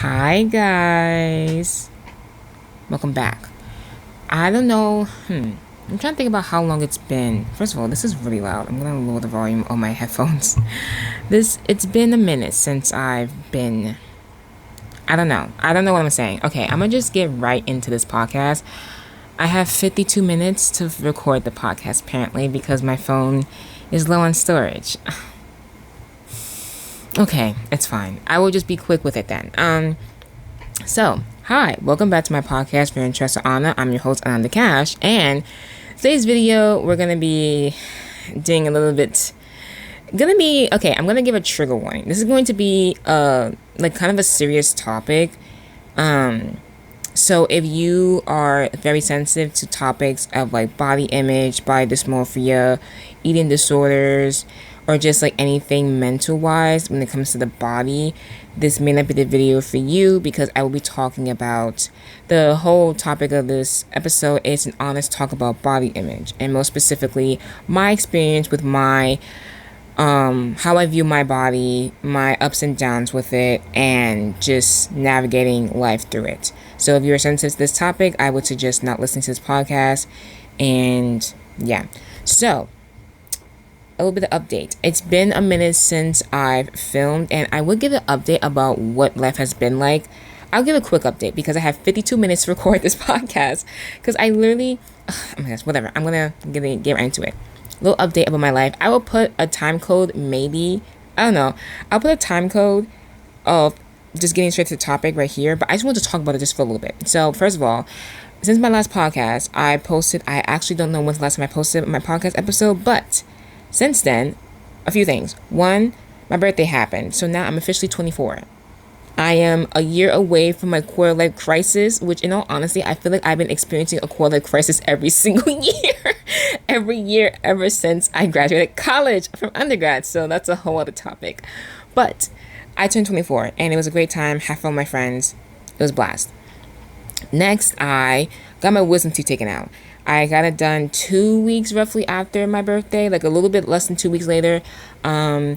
Hi guys, welcome back. I don't know. I'm trying to think about how long it's been. First of all, this is really loud. I'm gonna lower the volume on my headphones. It's been a minute since I've been. I don't know. I don't know what I'm saying. Okay, I'm gonna just get right into this podcast. I have 52 minutes to record the podcast apparently because my phone is low on storage. Okay, it's fine. I will just be quick with it then. So, hi, welcome back to my podcast for Interest or Honor. I'm your host, Ananda, and today's video, we're going to be doing a little bit, okay, I'm going to give a trigger warning. This is going to be, kind of a serious topic. So if you are very sensitive to topics of like body image, body dysmorphia, eating disorders, or just like anything mental wise when it comes to the body, this may not be the video for you because I will be talking about the whole topic of this episode is an honest talk about body image, and most specifically my experience with my how I view my body, my ups and downs with it, and just navigating life through it. So if you're sensitive to this topic, I would suggest not listening to this podcast. And yeah, so a little bit of update. It's been a minute since I've filmed, and I would give an update about what life has been like. I'll give a quick update because I have 52 minutes to record this podcast because I literally, oh my gosh, whatever. I'm gonna get right into it. Little update about my life. I will put a time code, maybe. I don't know. I'll put a time code of just getting straight to the topic right here, but I just want to talk about it just for a little bit. So, first of all, since my last podcast, I actually don't know when's the last time I posted my podcast episode, but since then, a few things. One, my birthday happened, so now I'm officially 24. I am a year away from my quarter life crisis, which in all honesty, I feel like I've been experiencing a quarter life crisis every single year. Every year ever since I graduated college from undergrad. So that's a whole other topic. But I turned 24 and it was a great time. Had fun with my friends. It was a blast. Next, I got my wisdom teeth taken out. I got it done 2 weeks roughly after my birthday, like a little bit less than 2 weeks later. Yeah,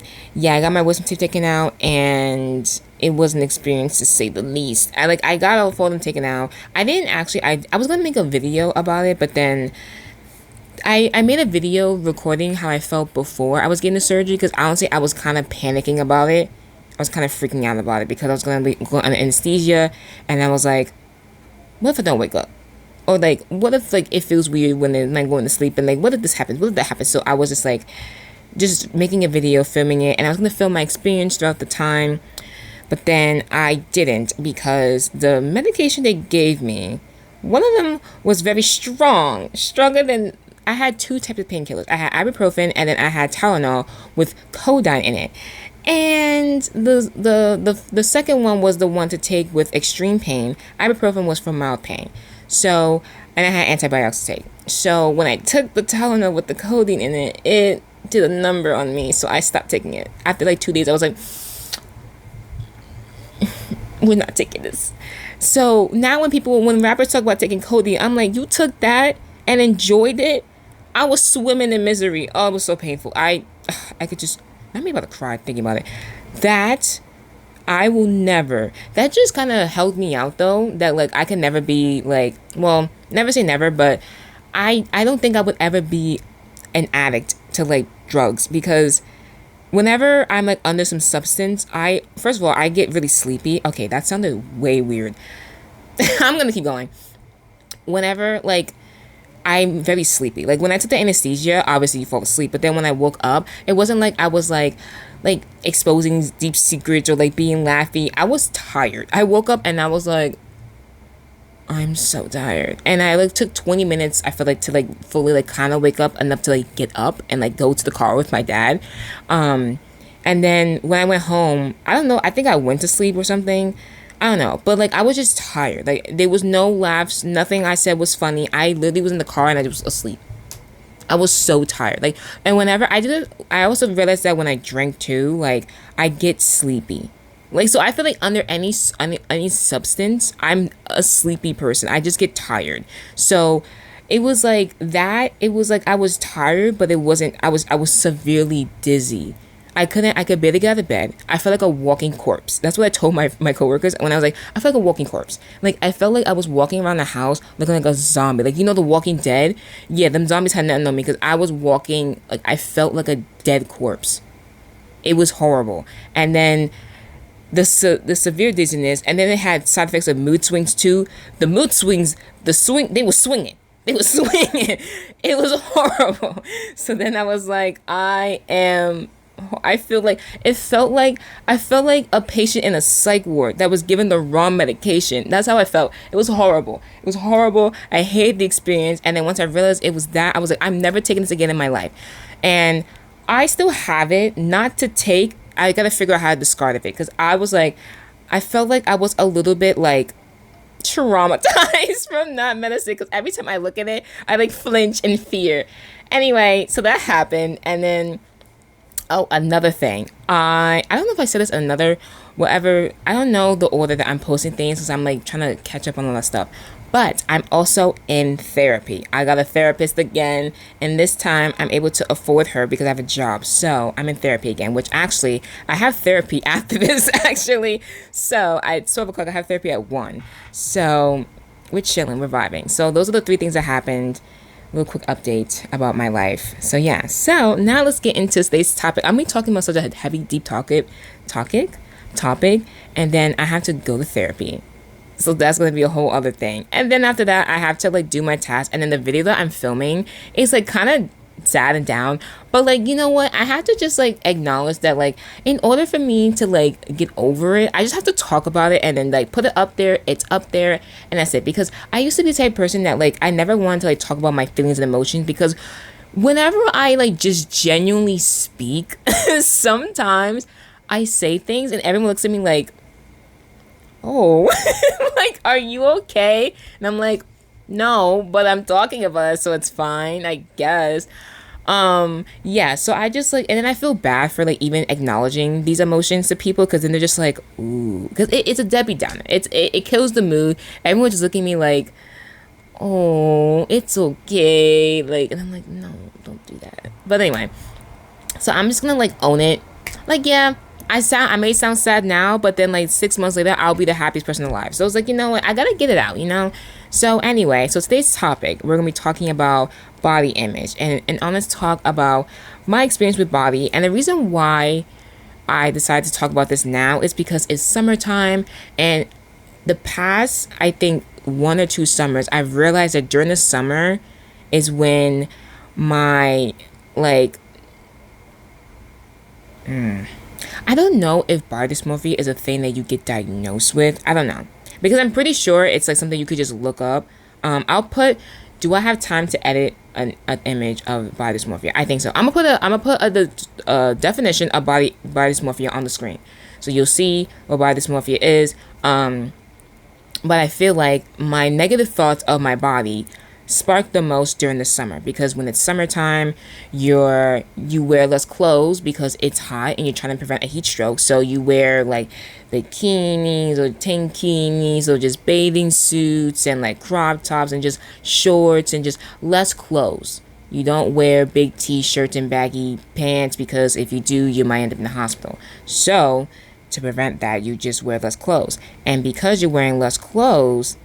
I got my wisdom teeth taken out, and it was an experience to say the least. I got all four of them taken out. I didn't actually. I was gonna make a video about it, but then I made a video recording how I felt before I was getting the surgery because honestly I was kind of panicking about it. I was kind of freaking out about it because I was gonna be going under anesthesia, and I was like, what if I don't wake up? Or like, what if like it feels weird when they're like going to sleep, and like, what if this happens? What if that happens? So I was just like, just making a video, filming it, and I was gonna film my experience throughout the time, but then I didn't because the medication they gave me, one of them was very strong, stronger than. I had two types of painkillers. I had ibuprofen, and then I had Tylenol with codeine in it. And the second one was the one to take with extreme pain. Ibuprofen was for mild pain. So, and I had antibiotics to take. So when I took the Tylenol with the codeine in it, it did a number on me. So I stopped taking it. After like 2 days, I was like, we're not taking this. So now when rappers talk about taking codeine, I'm like, you took that and enjoyed it? I was swimming in misery. Oh, it was so painful. I could just, I'm about to cry thinking about it. That I will never. That just kind of held me out though. That like I can never be like, well, never say never, but I don't think I would ever be an addict to like drugs because whenever I'm like under some substance, I first of all I get really sleepy. Okay, that sounded way weird. I'm gonna keep going. Whenever like I'm very sleepy. Like when I took the anesthesia, obviously you fall asleep. But then when I woke up, it wasn't like I was like exposing deep secrets or like being laughy. I was tired. I woke up and I was like, I'm so tired. And I like took 20 minutes, I feel like, to like fully like kind of wake up enough to like get up and like go to the car with my dad. And then when I went home, I don't know, I think I went to sleep or something. I don't know, but like I was just tired. Like there was no laughs, nothing I said was funny. I literally was in the car and I was asleep. I was so tired. Like, and whenever I did it, I also realized that when I drink too, like I get sleepy. Like so, I feel like under any substance, I'm a sleepy person. I just get tired. So it was like that. It was like I was tired, but it wasn't. I was severely dizzy. I could barely get out of bed. I felt like a walking corpse. That's what I told my coworkers when I was like, I felt like a walking corpse. Like, I felt like I was walking around the house looking like a zombie. Like, you know, The Walking Dead? Yeah, them zombies had nothing on me because I was walking, like, I felt like a dead corpse. It was horrible. And then the severe dizziness, and then it had side effects of mood swings too. The mood swings, they were swinging. They were swinging. It was horrible. So then I was like, I feel like I felt like a patient in a psych ward that was given the wrong medication. That's how I felt. It was horrible. It was horrible. I hated the experience. And then once I realized it was that, I was like, I'm never taking this again in my life. And I still have it, not to take. I gotta figure out how to discard of it, because I was like, I felt like I was a little bit like traumatized from that medicine, because every time I look at it, I like flinch in fear. Anyway, so that happened. And then, oh, another thing, I don't know if I said this, another whatever, I don't know the order that I'm posting things, because I'm like trying to catch up on all that stuff. But I'm also in therapy. I got a therapist again, and this time I'm able to afford her because I have a job. So I'm in therapy again, which actually, I have therapy after this, actually. So at 12 o'clock, I have therapy at 1. So we're chilling, we're vibing. So those are the 3 things that happened. Real quick update about my life. So yeah, so now let's get into today's topic. I'm going to be talking about such a heavy, deep topic, and then I have to go to therapy. So that's going to be a whole other thing. And then after that, I have to like do my task. And then the video that I'm filming is like kind of sad and down. But like, you know what? I have to just like acknowledge that like, in order for me to like get over it, I just have to talk about it and then like put it up there. It's up there. And that's it. Because I used to be the type of person that like, I never wanted to like talk about my feelings and emotions, because whenever I like just genuinely speak, sometimes I say things and everyone looks at me like, oh, like, are you okay? And I'm like, no, but I'm talking about it, so it's fine, I guess. Yeah, so I just like, and then I feel bad for like even acknowledging these emotions to people, because then they're just like, ooh, because it's a Debbie Downer. It kills the mood. Everyone's just looking at me like, oh, it's okay, like, and I'm like, no, don't do that. But anyway, so I'm just gonna like own it. Like, yeah, I may sound sad now, but then like 6 months later, I'll be the happiest person alive. So I was like, you know what? I gotta get it out, you know? So anyway, so today's topic, we're gonna be talking about body image and honest talk about my experience with body. And the reason why I decided to talk about this now is because it's summertime, and the past, I think 1 or 2 summers, I've realized that during the summer is when my like, I don't know if body dysmorphia is a thing that you get diagnosed with. I don't know, because I'm pretty sure it's like something you could just look up. I'll put. Do I have time to edit an image of body dysmorphia? I think so. I'm gonna put the definition of body dysmorphia on the screen, so you'll see what body dysmorphia is. But I feel like my negative thoughts of my body spark the most during the summer, because when it's summertime, you wear less clothes because it's hot and you're trying to prevent a heat stroke. So you wear like bikinis or tankinis or just bathing suits and like crop tops and just shorts and just less clothes. You don't wear big t-shirts and baggy pants, because if you do, you might end up in the hospital. So to prevent that, you just wear less clothes. And because you're wearing less clothes,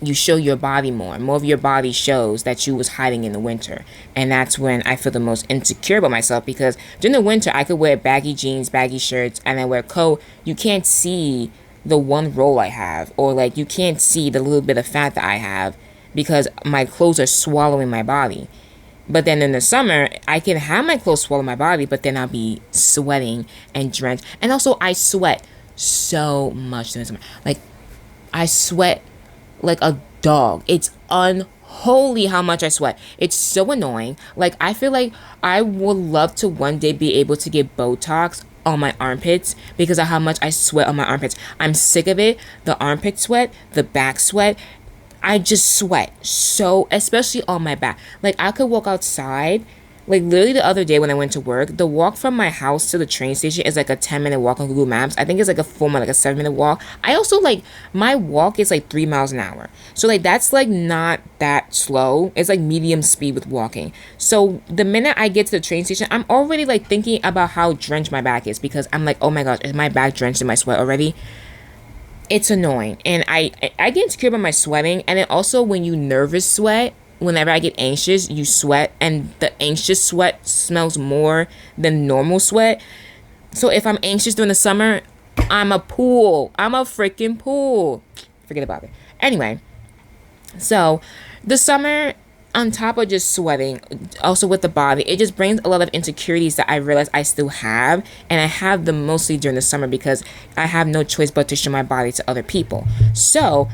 you show your body more. More of your body shows that you was hiding in the winter. And that's when I feel the most insecure about myself, because during the winter, I could wear baggy jeans, baggy shirts, and I wear a coat. You can't see the one roll I have, or like you can't see the little bit of fat that I have, because my clothes are swallowing my body. But then in the summer, I can have my clothes swallow my body, but then I'll be sweating and drenched. And also, I sweat so much in the summer. Like, I sweat like a dog. It's unholy how much I sweat. It's so annoying. Like, I feel like I would love to one day be able to get Botox on my armpits because of how much I sweat on my armpits. I'm sick of it. The armpit sweat, the back sweat. I just sweat so, especially on my back. Like, I could walk outside Like literally the other day when I went to work, the walk from my house to the train station is like a 10-minute walk on Google Maps. I think it's like a full like a 7-minute walk. I also like my walk is like 3 miles an hour. So like that's like not that slow. It's like medium speed with walking. So the minute I get to the train station, I'm already like thinking about how drenched my back is because I'm like, oh my gosh, is my back drenched in my sweat already? It's annoying. And I get insecure about my sweating. And then also when you nervous sweat, whenever I get anxious, you sweat, and the anxious sweat smells more than normal sweat. So if I'm anxious during the summer, I'm a pool. I'm a freaking pool. Forget about it. Anyway, so the summer, on top of just sweating, also with the body, it just brings a lot of insecurities that I realize I still have. And I have them mostly during the summer because I have no choice but to show my body to other people. So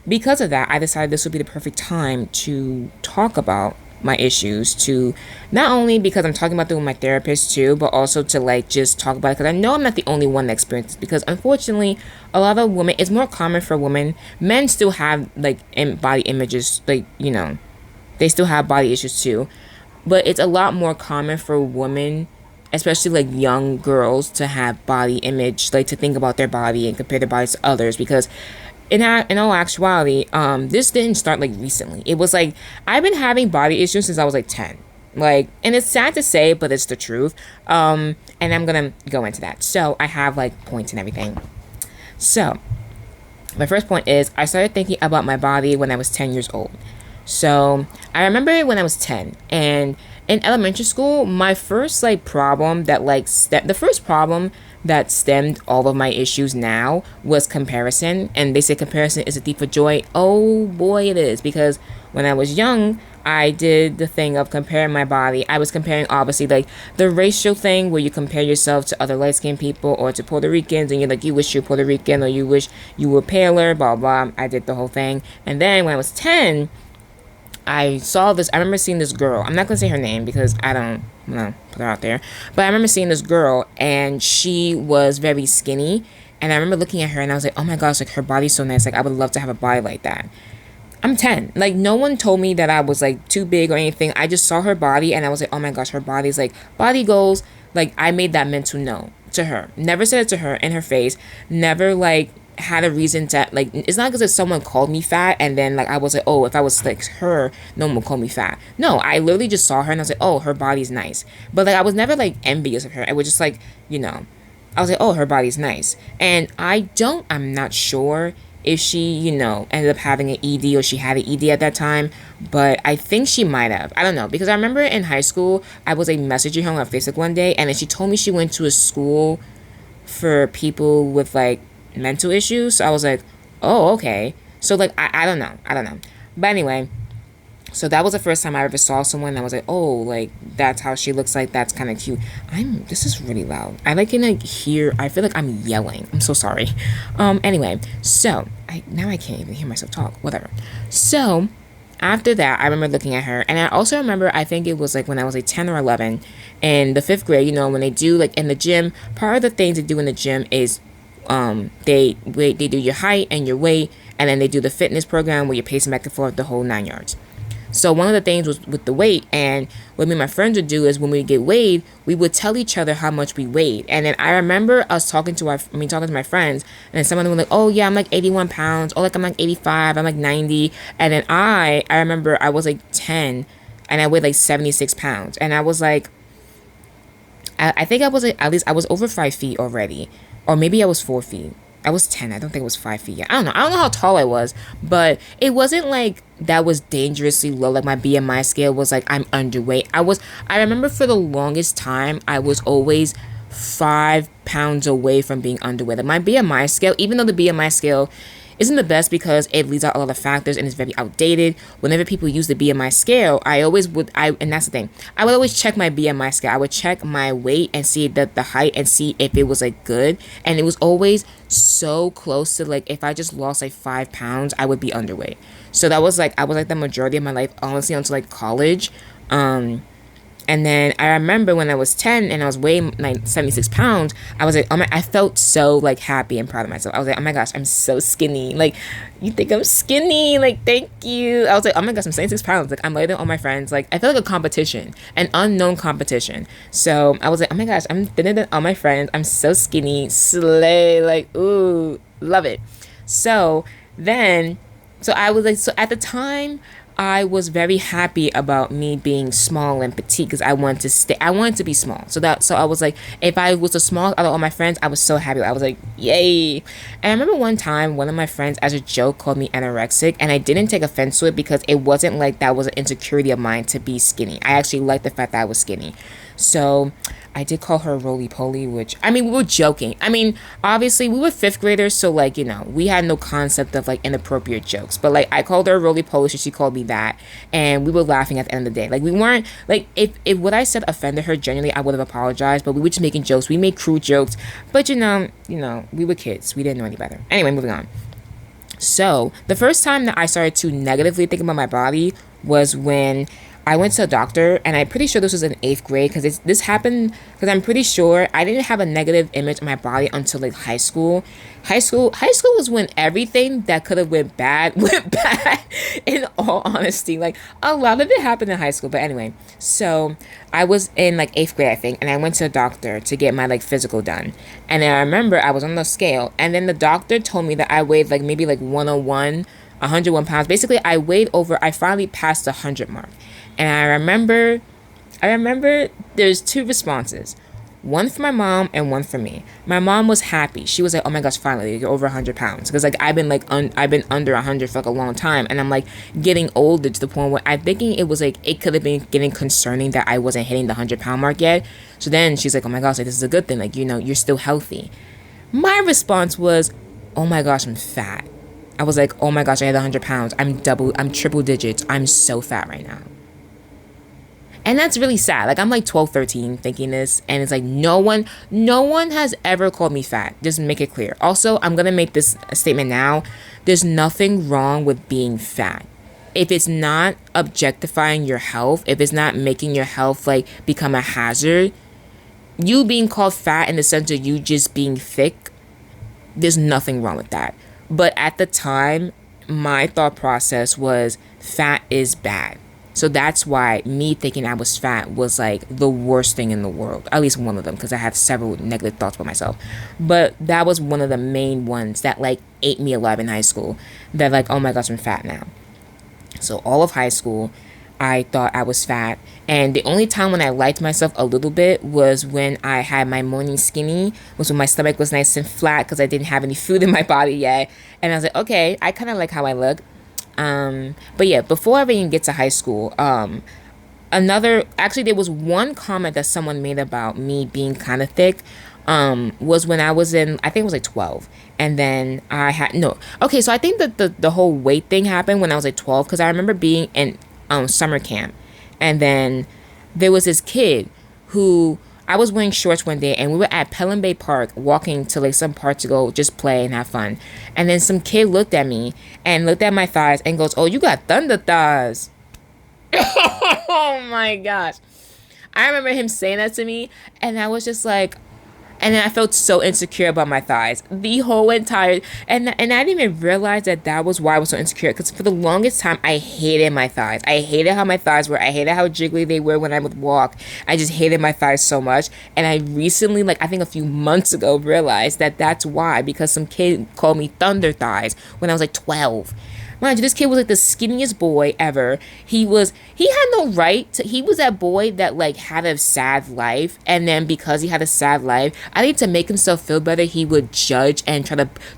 because of that, I decided this would be the perfect time to talk about my issues, to not only because I'm talking about them with my therapist too, but also to like just talk about it because I know I'm not the only one that experiences this, because unfortunately a lot of women, it's more common for women. Men still have like body images, like, you know, they still have body issues too, but it's a lot more common for women, especially like young girls, to have body image, like to think about their body and compare their bodies to others. Because in all actuality, this didn't start like recently. It was like I've been having body issues since I was like 10. Like, and it's sad to say, but it's the truth. And I'm gonna go into that. So I have like points and everything. So my first point is I started thinking about my body when I was 10 years old. So I remember when I was 10, and in elementary school, my first like problem that like the first problem that stemmed all of my issues now was comparison. And they say comparison is a thief of joy. Oh boy, it is. Because when I was young, I did the thing of comparing my body. I was comparing, obviously, like the racial thing where you compare yourself to other light-skinned people or to Puerto Ricans, and you're like, you wish you were Puerto Rican, or you wish you were paler, blah blah. I did the whole thing. And then when I was 10, I saw this. I remember seeing this girl. I'm not gonna say her name because I don't put her out there. But I remember seeing this girl, and she was very skinny. And I remember looking at her, and I was like, oh my gosh, like her body's so nice. Like I would love to have a body like that. I'm 10. Like no one told me that I was like too big or anything. I just saw her body, and I was like, oh my gosh, her body's like body goals. Like I made that mental note to her. Never said it to her in her face. Never like had a reason to, like, it's not because if someone called me fat and then like I was like, oh, if I was like her, no one would call me fat. No, I literally just saw her and I was like, oh, her body's nice. But like I was never like envious of her. I was just like, you know, I was like, oh, her body's nice. And I'm not sure if she, you know, ended up having an ED or she had an ED at that time, but I think she might have. I don't know, because I remember in high school I was like messaging her on Facebook one day, and then she told me she went to a school for people with like mental issues. So I was like, oh, okay. So like I don't know. But anyway, so that was the first time I ever saw someone that was like, oh, like that's how she looks like, that's kind of cute. This is really loud. I like can like hear, I feel like I'm yelling. I'm so sorry. Anyway, so now I can't even hear myself talk. Whatever. So after that, I remember looking at her, and I also remember, I think it was like when I was like 10 or 11 in the 5th grade, you know, when they do like in the gym, part of the things they do in the gym is they do your height and your weight, and then they do the fitness program where you're pacing back and forth, the whole 9 yards. So one of the things was with the weight, and what me and my friends would do is when we get weighed, we would tell each other how much we weighed. And then I remember us talking to my friends, and then some of them were like, oh yeah, I'm like 81 pounds, oh like I'm like 85, I'm like 90. And then I remember I was like 10 and I weighed like 76 pounds, and I was like, I think I was like, at least I was over 5 feet already. Or maybe I was 4 feet. I was 10. I don't think it was 5 feet yet. I don't know. I don't know how tall I was. But it wasn't like that was dangerously low. Like my BMI scale was like I'm underweight. I remember for the longest time, I was always 5 pounds away from being underweight. Like my BMI scale, even though the BMI scale isn't the best because it leaves out a lot of factors and it's very outdated. Whenever people use the BMI scale, and that's the thing, I would always check my BMI scale. I would check my weight and see the height and see if it was like good. And it was always so close to like, if I just lost like 5 pounds, I would be underweight. So that was like, I was like the majority of my life, honestly, until like college. And then I remember when I was 10 and I was weighing like 76 pounds, I was like, oh my, I felt so like happy and proud of myself. I was like, oh my gosh, I'm so skinny. Like, you think I'm skinny? Like, thank you. I was like, oh my gosh, I'm 76 pounds. Like, I'm lighter than all my friends. Like, I felt like a competition, an unknown competition. So I was like, oh my gosh, I'm thinner than all my friends. I'm so skinny. Slay. Like, ooh, love it. So then, so I was like, so at the time, I was very happy about me being small and petite because I wanted to stay. I wanted to be small. So I was like, if I was the smallest out of all my friends, I was so happy. I was like, yay! And I remember one time, one of my friends, as a joke, called me anorexic, and I didn't take offense to it because it wasn't like that was an insecurity of mine to be skinny. I actually liked the fact that I was skinny. So I did call her roly poly, which, I mean, we were joking. I mean, obviously, we were fifth graders, so, like, you know, we had no concept of, like, inappropriate jokes. But, like, I called her roly poly, so she called me that. And we were laughing at the end of the day. Like, we weren't, like, if what I said offended her, genuinely, I would have apologized. But we were just making jokes. We made crude jokes. But, you know, we were kids. We didn't know any better. Anyway, moving on. So, the first time that I started to negatively think about my body was when I went to a doctor, and I'm pretty sure this was in 8th grade because this happened because I'm pretty sure I didn't have a negative image of my body until like high school. High school was when everything that could have went bad went bad. In all honesty, like a lot of it happened in high school. But anyway, so I was in like 8th grade, I think, and I went to a doctor to get my like physical done. And then I remember I was on the scale, and then the doctor told me that I weighed like maybe like 101 pounds. Basically, I finally passed the 100 mark. And I remember there's two responses. One for my mom and one for me. My mom was happy. She was like, "Oh my gosh, finally you're over 100 pounds." Because like I've been under 100 for like a long time, and I'm like getting older to the point where I'm thinking it was like it could have been getting concerning that I wasn't hitting the 100-pound mark yet. So then she's like, "Oh my gosh, like this is a good thing. Like you're still healthy." My response was, "Oh my gosh, I'm fat." I was like, "Oh my gosh, I had 100 pounds. I'm triple digits. I'm so fat right now." And that's really sad. Like I'm like 12, 13 thinking this, and it's like no one has ever called me fat. Just make it clear. Also, I'm going to make this statement now. There's nothing wrong with being fat. If it's not objectifying your health, if it's not making your health like become a hazard, you being called fat in the sense of you just being thick, there's nothing wrong with that. But at the time, my thought process was fat is bad. So that's why me thinking I was fat was like the worst thing in the world. At least one of them, because I have several negative thoughts about myself. But that was one of the main ones that like ate me alive in high school. That like, oh my gosh, I'm fat now. So all of high school, I thought I was fat. And the only time when I liked myself a little bit was when I had my morning skinny, was when my stomach was nice and flat because I didn't have any food in my body yet. And I was like, okay, I kind of like how I look. But yeah, before I even get to high school, there was one comment that someone made about me being kind of thick, was when I was I think it was like 12. And then so I think that the whole weight thing happened when I was like 12, because I remember being in, summer camp. And then there was this kid who, I was wearing shorts one day, and we were at Pelham Bay Park walking to like some park to go just play and have fun. And then some kid looked at me and looked at my thighs and goes, "Oh, you got thunder thighs." Oh my gosh. I remember him saying that to me, and I was just like, and then I felt so insecure about my thighs the whole entire, and I didn't even realize that was why I was so insecure, because for the longest time I hated my thighs. I hated how my thighs were. I hated how jiggly they were when I would walk. I just hated my thighs so much. And I recently, like I think a few months ago, realized that that's why, because some kid called me thunder thighs when I was like 12. Mind you, this kid was like the skinniest boy ever. He had no right to, he was that boy that like had a sad life. And then because he had a sad life, I think to make himself feel better, he would judge and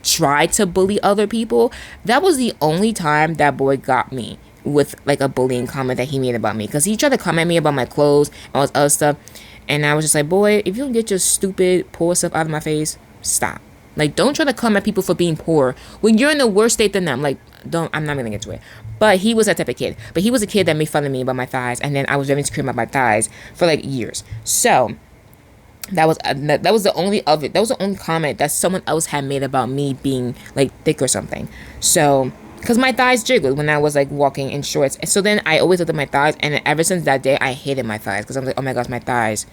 try to bully other people. That was the only time that boy got me with like a bullying comment that he made about me. Because he tried to comment me about my clothes and all this other stuff. And I was just like, boy, if you don't get your stupid poor stuff out of my face, stop. Like, don't try to come at people for being poor when you're in a worse state than them. Like, I'm not gonna get into it. But he was that type of kid. But he was a kid that made fun of me about my thighs, and then I was very insecure about my thighs for like years. So that was the only comment that someone else had made about me being like thick or something. So because my thighs jiggled when I was like walking in shorts. And so then I always looked at my thighs, and ever since that day, I hated my thighs because I'm like, oh my gosh, my thighs.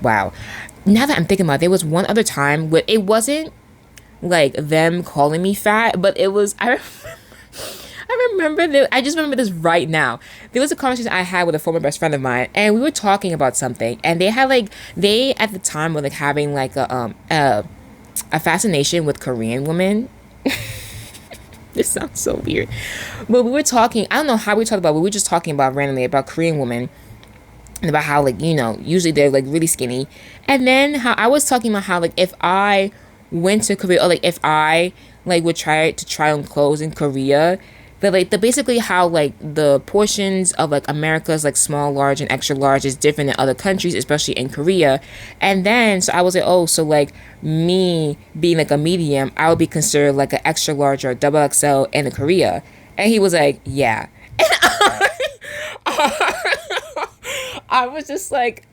Wow. Now that I'm thinking about it, there was one other time where it wasn't like them calling me fat, but it was I remember that. I just remember this right now. There was a conversation I had with a former best friend of mine, and we were talking about something, and they had like they at the time were like having like a fascination with Korean women. This sounds so weird. But we were talking, I don't know how we talked about it, but we were just talking about randomly about Korean women and about how, like, you know, usually they're like really skinny. And then how I was talking about how, like, if I went to Korea, or like if I like would try on clothes in Korea, but like the basically how like the portions of like America's like small, large, and extra large is different in other countries, especially in Korea. And then so I was like, oh, so like me being like a medium, I would be considered like an extra large or a double XL in Korea. And he was like, yeah. And I was just like,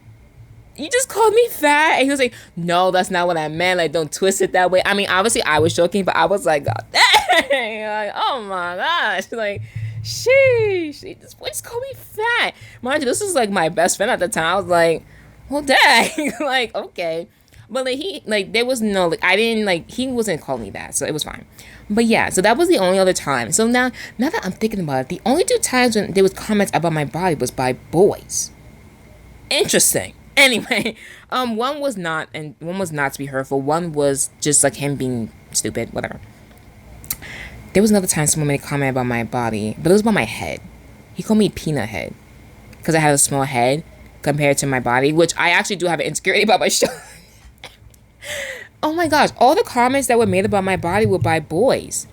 you just called me fat? And he was like, no, that's not what I meant. Like, don't twist it that way. I mean, obviously I was joking, but I was like, God dang. Like, oh my gosh. Like, sheesh. This boy just called me fat. Mind you, this was like my best friend at the time. I was like, well, dang. Like, okay. But like, there was no, like, I didn't, like, he wasn't calling me that. So it was fine. But yeah, so that was the only other time. So now that I'm thinking about it, the only 2 times when there was comments about my body was by boys. Interesting. Anyway, one was not to be hurtful. One was just like him being stupid, whatever. There was another time someone made a comment about my body, but it was about my head. He called me peanut head because I had a small head compared to my body, which I actually do have an insecurity about my shoulder. Oh my gosh, all the comments that were made about my body were by boys.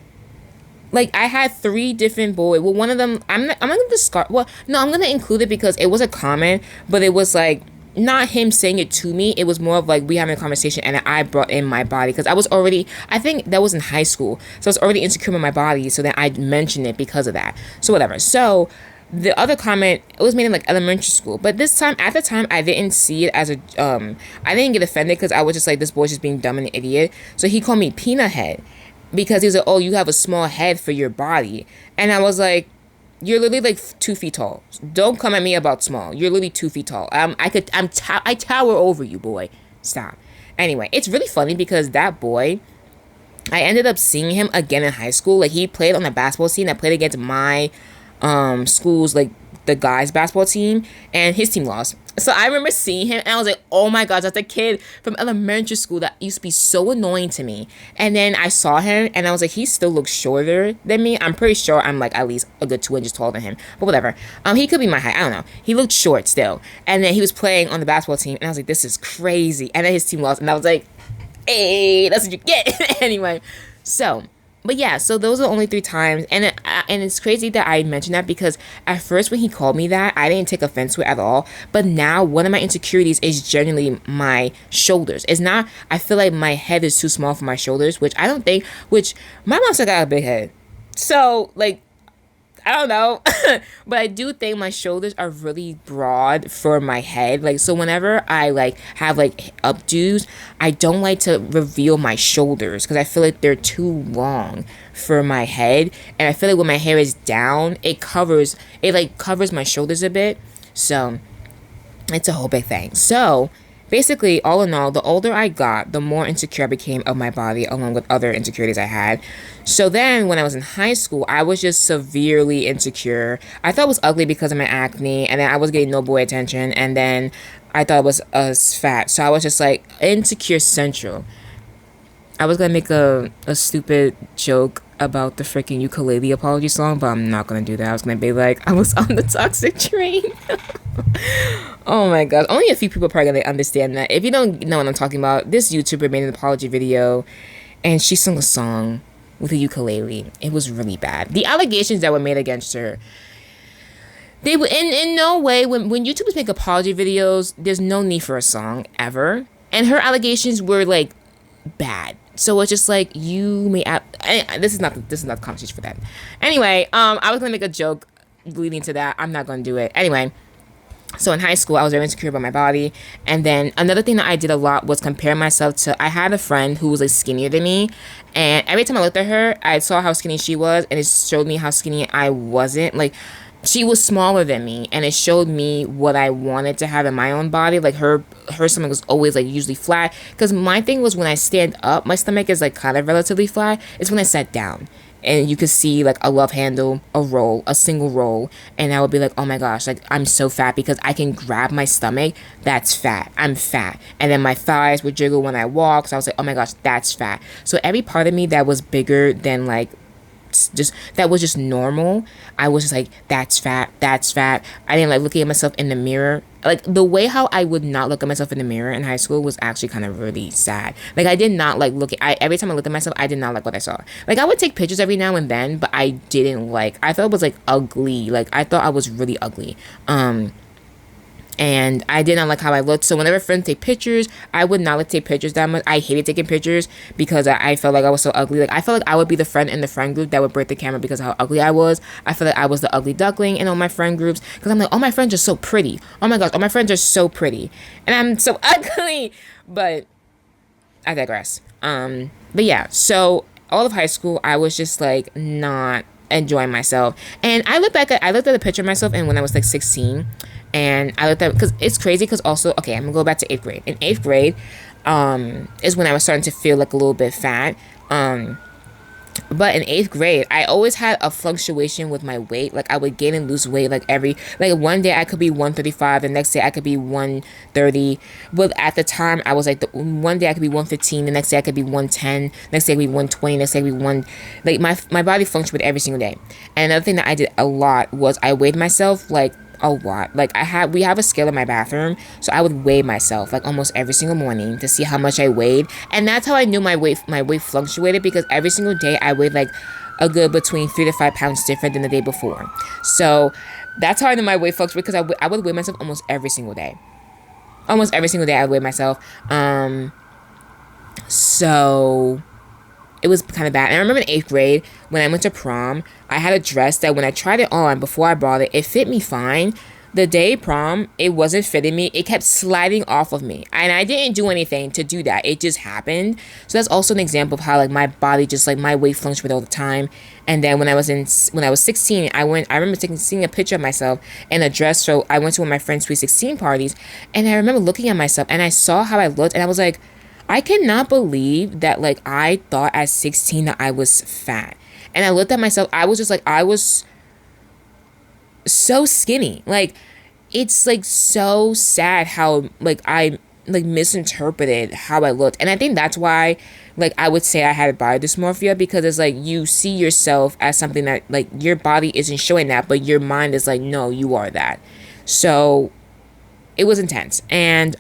Like, I had 3 different boys. Well, one of them, I'm not gonna discard. Well, no, I'm gonna include it because it was a comment, but it was like not him saying it to me. It was more of like we having a conversation, and I brought in my body because I think that was in high school, so I was already insecure with my body. So then I mentioned it because of that. So whatever. So the other comment, it was made in like elementary school, but this time, at the time, I didn't see it as a I didn't get offended because I was just like, this boy's just being dumb and an idiot. So he called me peanut head because he was like, oh, you have a small head for your body, and I was like, you're literally like 2 feet tall. Don't come at me about small. You're literally 2 feet tall. I tower over you, boy. Stop. Anyway, it's really funny because that boy, I ended up seeing him again in high school. Like, he played on the basketball team that played against my school's like the guys basketball team, and his team lost. So I remember seeing him, and I was like, oh my gosh, that's a kid from elementary school that used to be so annoying to me. And then I saw him, and I was like, he still looks shorter than me. I'm pretty sure I'm like at least a good 2 inches taller than him, but whatever. He could be my height, I don't know. He looked short still. And then he was playing on the basketball team, and I was like, this is crazy. And then his team lost, and I was like, hey, that's what you get. Anyway, so... But yeah, so those are the only 3 times, and it's crazy that I mentioned that because at first when he called me that, I didn't take offense to it at all. But now one of my insecurities is generally my shoulders. It's not, I feel like my head is too small for my shoulders, which my mom said I got a big head. So like, I don't know, but I do think my shoulders are really broad for my head. Like, so whenever I like have like updos, I don't like to reveal my shoulders because I feel like they're too long for my head. And I feel like when my hair is down, it covers my shoulders a bit. So it's a whole big thing. So basically, all in all, the older I got, the more insecure I became of my body, along with other insecurities I had. So then, when I was in high school, I was just severely insecure. I thought it was ugly because of my acne, and then I was getting no boy attention, and then I thought it was fat. So I was just like, insecure central. I was gonna make a stupid joke about the freaking ukulele apology song, but I'm not gonna do that. I was gonna be like, I was on the toxic train. Oh my god, only a few people are probably gonna understand that. If you don't know what I'm talking about, this YouTuber made an apology video, and she sung a song with a ukulele. It was really bad. The allegations that were made against her, they were in no way. When YouTubers make apology videos, there's no need for a song ever, and her allegations were like bad. So it's just like, you may this is not the conversation for that. Anyway, I was gonna make a joke leading to that. I'm not gonna do it anyway. So in high school, I was very insecure about my body. And then another thing that I did a lot was compare myself to, I had a friend who was like skinnier than me. And every time I looked at her, I saw how skinny she was, and it showed me how skinny I wasn't. Like, she was smaller than me, and it showed me what I wanted to have in my own body. Like her stomach was always like usually flat, because my thing was when I stand up, my stomach is like kind of relatively flat. It's when I sat down, and you could see like a love handle, a roll, a single roll, and I would be like, oh my gosh, like I'm so fat because I can grab my stomach. That's fat. I'm fat. And then my thighs would jiggle when I walk, so I was like, oh my gosh, that's fat. So every part of me that was bigger than like just that was just normal, I was just like, that's fat, that's fat. I didn't like looking at myself in the mirror. Like the way how I would not look at myself in the mirror in high school was actually kind of really sad. Like I did not like looking, every time I looked at myself, I did not like what I saw. Like I would take pictures every now and then, but I didn't like, I thought it was like ugly. Like I thought I was really ugly. And I did not like how I looked. So whenever friends take pictures, I would not like to take pictures that much. I hated taking pictures because I felt like I was so ugly. Like I felt like I would be the friend in the friend group that would break the camera because of how ugly I was. I feel like I was the ugly duckling in all my friend groups because I'm like, oh, my friends are so pretty. Oh my gosh, all my friends are so pretty, and I'm so ugly. But I digress. But yeah, so all of high school, I was just like not enjoying myself. And I looked at a picture of myself, and when I was like 16, and I looked at, because it's crazy, because also, okay, I'm gonna go back to 8th grade. In 8th grade, is when I was starting to feel like a little bit fat. But in 8th grade, I always had a fluctuation with my weight. Like I would gain and lose weight like one day I could be 135, the next day I could be 130. But at the time I was like, one day I could be 115, the next day I could be 110, next day I could be 120, next day I could be like my body fluctuated every single day. And another thing that I did a lot was I weighed myself like a lot. Like we have a scale in my bathroom, so I would weigh myself like almost every single morning to see how much I weighed. And that's how I knew my weight fluctuated, because every single day I weighed like a good between 3 to 5 pounds different than the day before. So that's how I knew my weight fluctuated, because I would weigh myself almost every single day. Almost every single day I would weigh myself. So it was kind of bad. And I remember in 8th grade, when I went to prom, I had a dress that when I tried it on before I bought it, it fit me fine. The day prom, it wasn't fitting me. It kept sliding off of me. And I didn't do anything to do that. It just happened. So that's also an example of how like my body just like my weight fluctuated all the time. And then when I was 16, I remember seeing a picture of myself in a dress. So I went to one of my friend's sweet 16 parties, and I remember looking at myself and I saw how I looked, and I was like, I cannot believe that like I thought at 16 that I was fat. And I looked at myself, I was just like, I was so skinny. Like it's like so sad how like I like misinterpreted how I looked. And I think that's why like I would say I had body dysmorphia, because it's like you see yourself as something that like your body isn't showing that, but your mind is like, no, you are that. So it was intense. And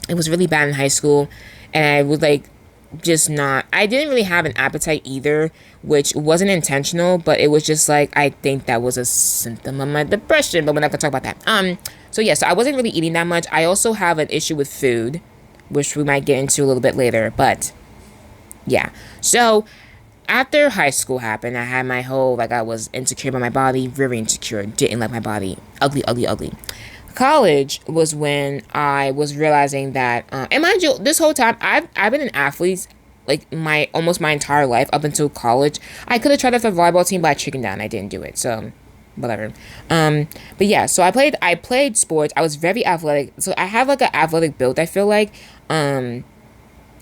it was really bad in high school, and I was like I didn't really have an appetite either, which wasn't intentional, but it was just like, I think that was a symptom of my depression, but we're not gonna talk about that. So yeah, so I wasn't really eating that much. I also have an issue with food, which we might get into a little bit later, but yeah. So after high school happened, I had my whole, like I was insecure about my body, very insecure, didn't like my body, ugly, ugly, ugly. College was when I was realizing that, and mind you, this whole time I've been an athlete like almost my entire life up until college. I could have tried out for the volleyball team, but I chickened down. I didn't do it, so whatever. But yeah, so I played sports. I was very athletic, so I have like an athletic build, I feel like. Oh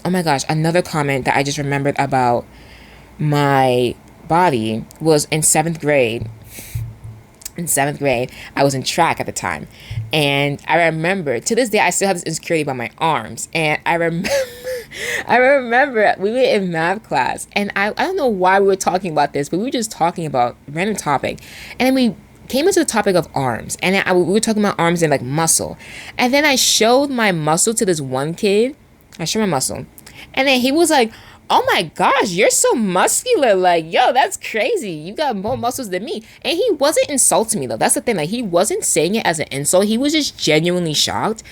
my gosh, another comment that I just remembered about my body was in 7th grade. In 7th grade, I was in track at the time, and I remember, to this day, I still have this insecurity about my arms. And I remember we were in math class, and I don't know why we were talking about this, but we were just talking about a random topic, and then we came into the topic of arms, and we were talking about arms and like muscle, and then I showed my muscle to this one kid. I showed my muscle, and then he was like, oh my gosh, you're so muscular. Like, yo, that's crazy. You got more muscles than me. And he wasn't insulting me, though. That's the thing. Like, he wasn't saying it as an insult. He was just genuinely shocked.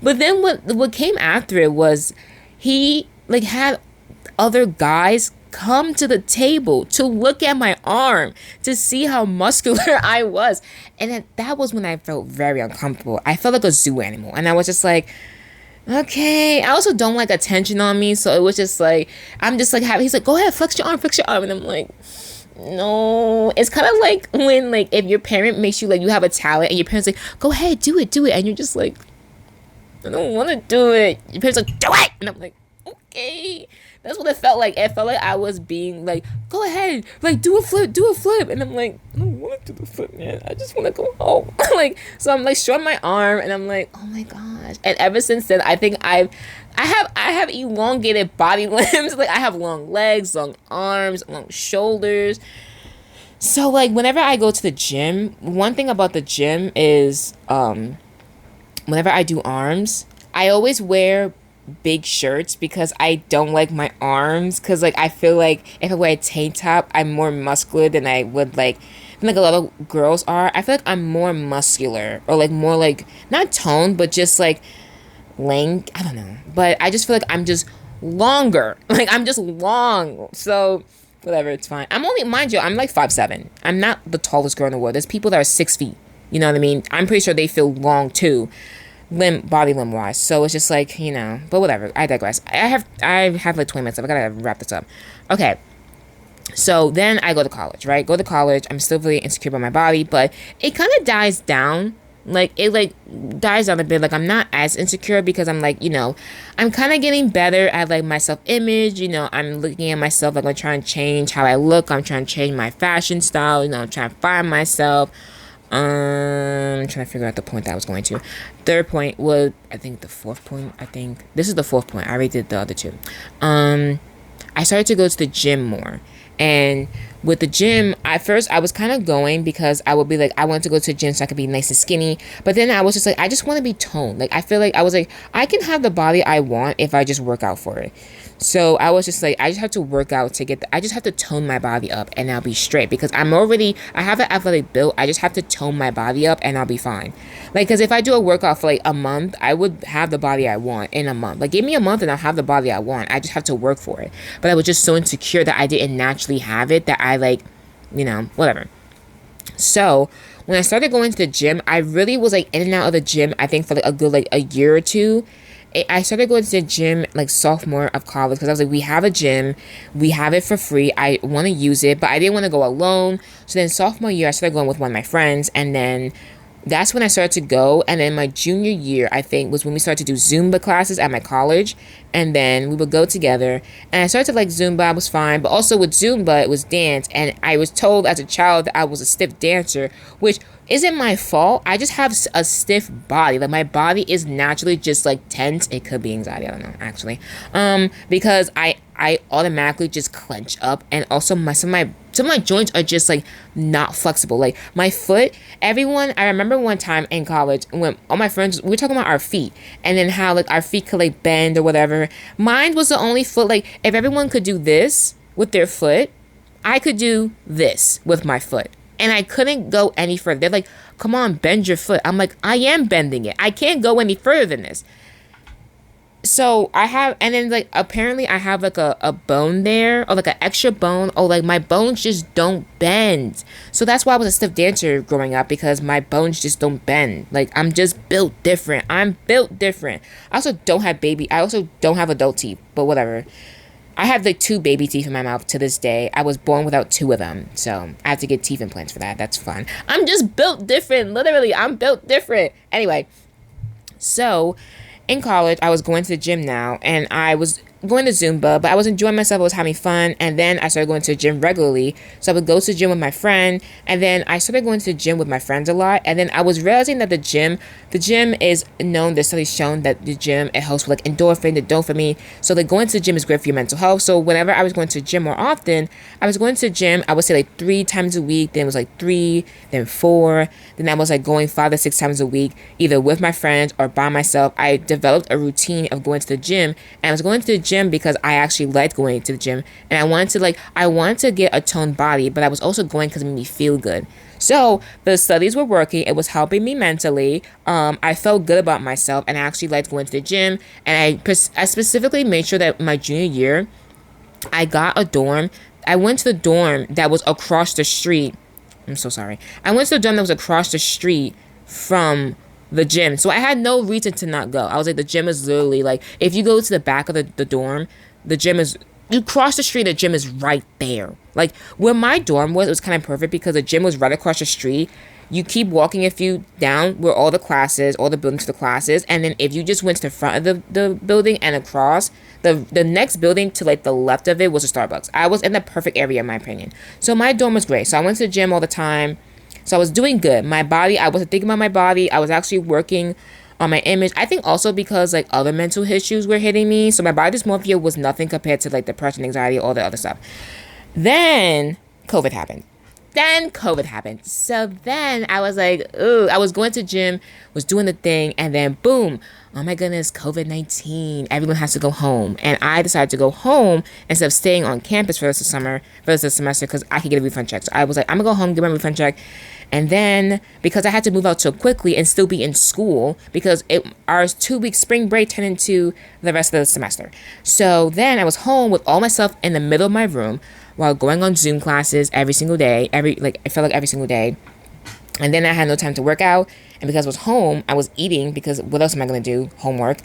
But then what came after it was he, like, had other guys come to the table to look at my arm to see how muscular I was. And that was when I felt very uncomfortable. I felt like a zoo animal. And I was just like, okay. I also don't like attention on me. So it was just like, I'm just like, he's like, go ahead, flex your arm, flex your arm. And I'm like, no. It's kind of like when, like, if your parent makes you, like, you have a talent and your parents like, go ahead, do it. And you're just like, I don't want to do it. Your parents like, do it. And I'm like, okay. That's what it felt like. It felt like I was being like, go ahead, like, do a flip. And I'm like, I don't want to do the flip, man. I just want to go home. Like, so I'm like showing my arm and I'm like, oh my gosh. And ever since then, I think I have elongated body limbs. Like, I have long legs, long arms, long shoulders. So, like, whenever I go to the gym, one thing about the gym is, whenever I do arms, I always wear big shirts because I don't like my arms, because, like, I feel like if I wear a tank top, I'm more muscular than I would, like a lot of girls are. I feel like I'm more muscular, or like more like not toned, but just like length. I don't know, but I just feel like I'm just longer. Like, I'm just long. So whatever, it's fine. I'm only, mind you, I'm like 5'7". I'm not the tallest girl in the world. There's people that are 6 feet. You know what I mean? I'm pretty sure they feel long too, body limb wise. So it's just like, you know, but whatever. I digress. I have like 20 minutes left. I gotta wrap this up. Okay. So then I go to college, right? Go to college. I'm still really insecure about my body, but it kind of dies down. Like, it like dies down a bit. Like, I'm not as insecure because I'm like, you know, I'm kind of getting better at like my self-image. You know, I'm looking at myself, like, I'm trying to change how I look. I'm trying to change my fashion style. You know, I'm trying to find myself. I'm trying to figure out the point that I was going to. Third point was, I think, the fourth point. I think this is the fourth point. I already did the other two. I started to go to the gym more. And with the gym, at first I was kind of going because I would be like, I want to go to the gym so I could be nice and skinny. But then I was just like, I just want to be toned. Like, I feel like I was like, I can have the body I want if I just work out for it. So I was just like, I just have to work out to get I just have to tone my body up and I'll be straight, because I have an athletic build. I just have to tone my body up and I'll be fine. Like, because if I do a workout for like a month, I would have the body I want in a month. Like, give me a month and I'll have the body I want. I just have to work for it. But I was just so insecure that I didn't naturally have it, that I, like, you know, whatever. So when I started going to the gym, I really was like in and out of the gym, I think, for like a good like a year or two. I started going to the gym like sophomore of college, because I was like, we have a gym, we have it for free, I want to use it, but I didn't want to go alone. So then sophomore year, I started going with one of my friends, and then that's when I started to go. And then my junior year, I think, was when we started to do Zumba classes at my college. And then we would go together. And I started to like Zumba. I was fine. But also with Zumba, it was dance. And I was told as a child that I was a stiff dancer, which isn't my fault. I just have a stiff body. Like, my body is naturally just like tense. It could be anxiety. I don't know, actually. Because I automatically just clench up, and also some of my joints are just like not flexible. Like, my foot, I remember one time in college when all my friends, we were talking about our feet, and then how like our feet could like bend or whatever. Mine was the only foot, like, if everyone could do this with their foot, I could do this with my foot. And I couldn't go any further. They're like, come on, bend your foot. I'm like, I am bending it. I can't go any further than this. So and then like apparently I have like a bone there, or like an extra bone, or like my bones just don't bend. So that's why I was a stiff dancer growing up, because my bones just don't bend. Like, I'm just built different. I'm built different. I also don't have adult teeth, but whatever. I have like 2 baby teeth in my mouth to this day. I was born without 2 of them, so I have to get teeth implants for that. That's fun. I'm just built different. Literally, I'm built different. Anyway, so in college, I was going to the gym now, and I was going to Zumba, but I was enjoying myself. I was having fun, and then I started going to the gym regularly. So I would go to the gym with my friend, and then I started going to the gym with my friends a lot. And then I was realizing that the gym is known, the studies shown that the gym, it helps with like endorphin, the dopamine. So like, going to the gym is great for your mental health. So whenever I was going to the gym more often, I was going to the gym, I would say like 3 times a week. Then it was like 3, then 4. Then I was like going 5 to 6 times a week, either with my friends or by myself. I developed a routine of going to the gym, and I was going to the gym because I actually liked going to the gym, and I wanted to get a toned body, but I was also going because it made me feel good. So the studies were working. It was helping me mentally. I felt good about myself, and I actually liked going to the gym. And I specifically made sure that my junior year, I got a dorm. I went to the dorm that was across the street. I'm so sorry. I went to the dorm that was across the street from the gym. So I had no reason to not go. I was like, the gym is literally like, if you go to the back of the dorm, the gym is, you cross the street, the gym is right there. Like where my dorm was, it was kind of perfect because the gym was right across the street. You keep walking a few down where all the classes, all the buildings for the classes, and then if you just went to the front of the building and across, the next building to like the left of it was a Starbucks. I was in the perfect area in my opinion. So my dorm was great. So I went to the gym all the time. So I was doing good. My body, I wasn't thinking about my body. I was actually working on my image. I think also because like other mental issues were hitting me. So my body dysmorphia was nothing compared to like depression, anxiety, all the other stuff. Then COVID happened. So then I was like, ooh, I was going to gym, was doing the thing, and then boom, oh my goodness, COVID-19. Everyone has to go home. And I decided to go home instead of staying on campus for the summer, for the semester, because I could get a refund check. So I was like, I'm gonna go home, get my refund check. And then because I had to move out so quickly and still be in school, because our 2 week spring break turned into the rest of the semester. So then I was home with all my stuff in the middle of my room while going on Zoom classes every single day. I felt like every single day. And then I had no time to work out. And because I was home, I was eating because what else am I going to do? Homework.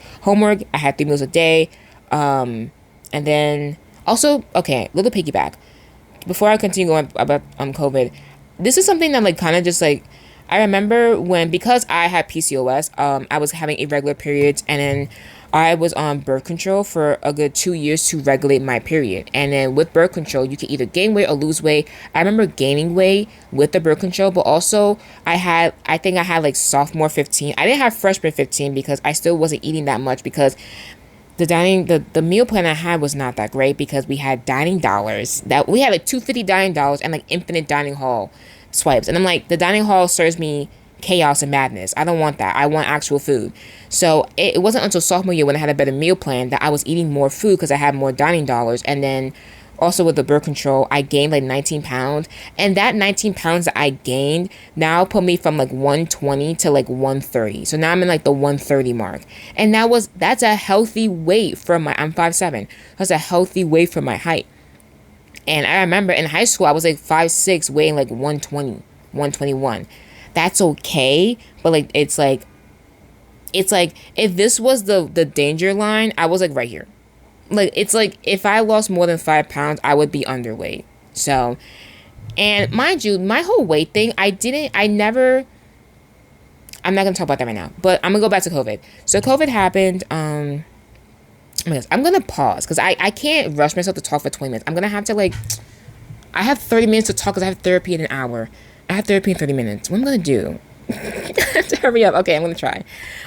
I had 3 meals a day. And then also, okay, little piggyback. Before I continue going about COVID, this is something that like kind of just like, I remember because I had PCOS, I was having irregular periods, and then I was on birth control for a good 2 years to regulate my period. And then with birth control, you can either gain weight or lose weight. I remember gaining weight with the birth control, but also I think I had like sophomore 15. I didn't have freshman 15 because I still wasn't eating that much because the meal plan I had was not that great because we had dining dollars. That we had like $250 dining dollars and like infinite dining hall swipes. And I'm like, the dining hall serves me chaos and madness. I don't want that. I want actual food. So it wasn't until sophomore year when I had a better meal plan that I was eating more food because I had more dining dollars. And then also with the birth control, I gained like 19 pounds. And that 19 pounds that I gained now put me from like 120 to like 130. So now I'm in like the 130 mark. And that's a healthy weight for I'm 5'7". That's a healthy weight for my height. And I remember in high school, I was like 5'6", weighing like 120, 121. That's okay, but like it's like if this was the danger line, I was like right here. Like it's like if I lost more than 5 pounds, I would be underweight. So, and mind you, my whole weight thing, I'm not gonna talk about that right now, but I'm gonna go back to COVID. So COVID happened. I'm gonna pause because I can't rush myself to talk for 20 minutes. I'm gonna have to I have 30 minutes to talk because I have therapy in an hour. I have therapy in 30 minutes. What am I going to do? I have to hurry up. Okay, I'm going to try.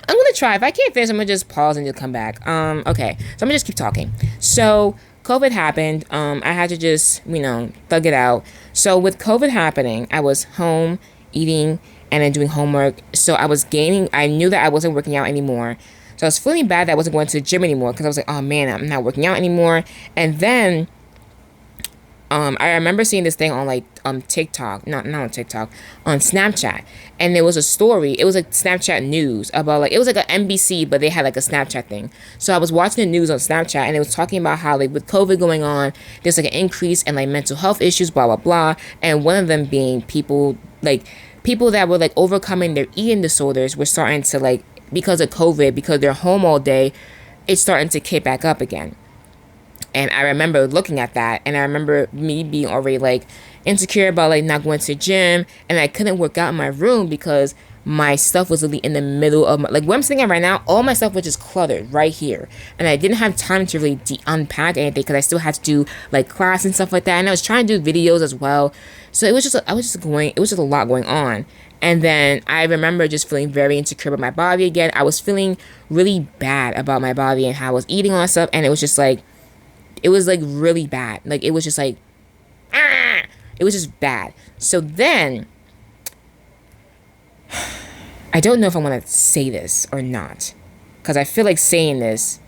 If I can't finish, I'm going to just pause and just come back. Okay, so I'm going to just keep talking. So COVID happened. I had to just, thug it out. So with COVID happening, I was home eating and then doing homework. So I was gaining. I knew that I wasn't working out anymore. So I was feeling bad that I wasn't going to the gym anymore because I was like, oh man, I'm not working out anymore. And then I remember seeing this thing on TikTok, not on TikTok, on Snapchat, and there was a story. It was like Snapchat news about it was like an NBC, but they had like a Snapchat thing. So I was watching the news on Snapchat, and it was talking about how like with COVID going on, there's like an increase in like mental health issues, blah blah blah, and one of them being people that were like overcoming their eating disorders were starting to because of COVID, because they're home all day, it's starting to kick back up again. And I remember looking at that, and I remember me being already insecure about not going to the gym, and I couldn't work out in my room because my stuff was really in the middle of where I'm sitting at right now. All my stuff was just cluttered right here, and I didn't have time to really unpack anything because I still had to do class and stuff like that, and I was trying to do videos as well. So it was just a lot going on. And then I remember just feeling very insecure about my body again. I was feeling really bad about my body and how I was eating all that stuff, and it was just it was really bad. It was just it was just bad. So then I don't know if I want to say this or not, because I feel like saying this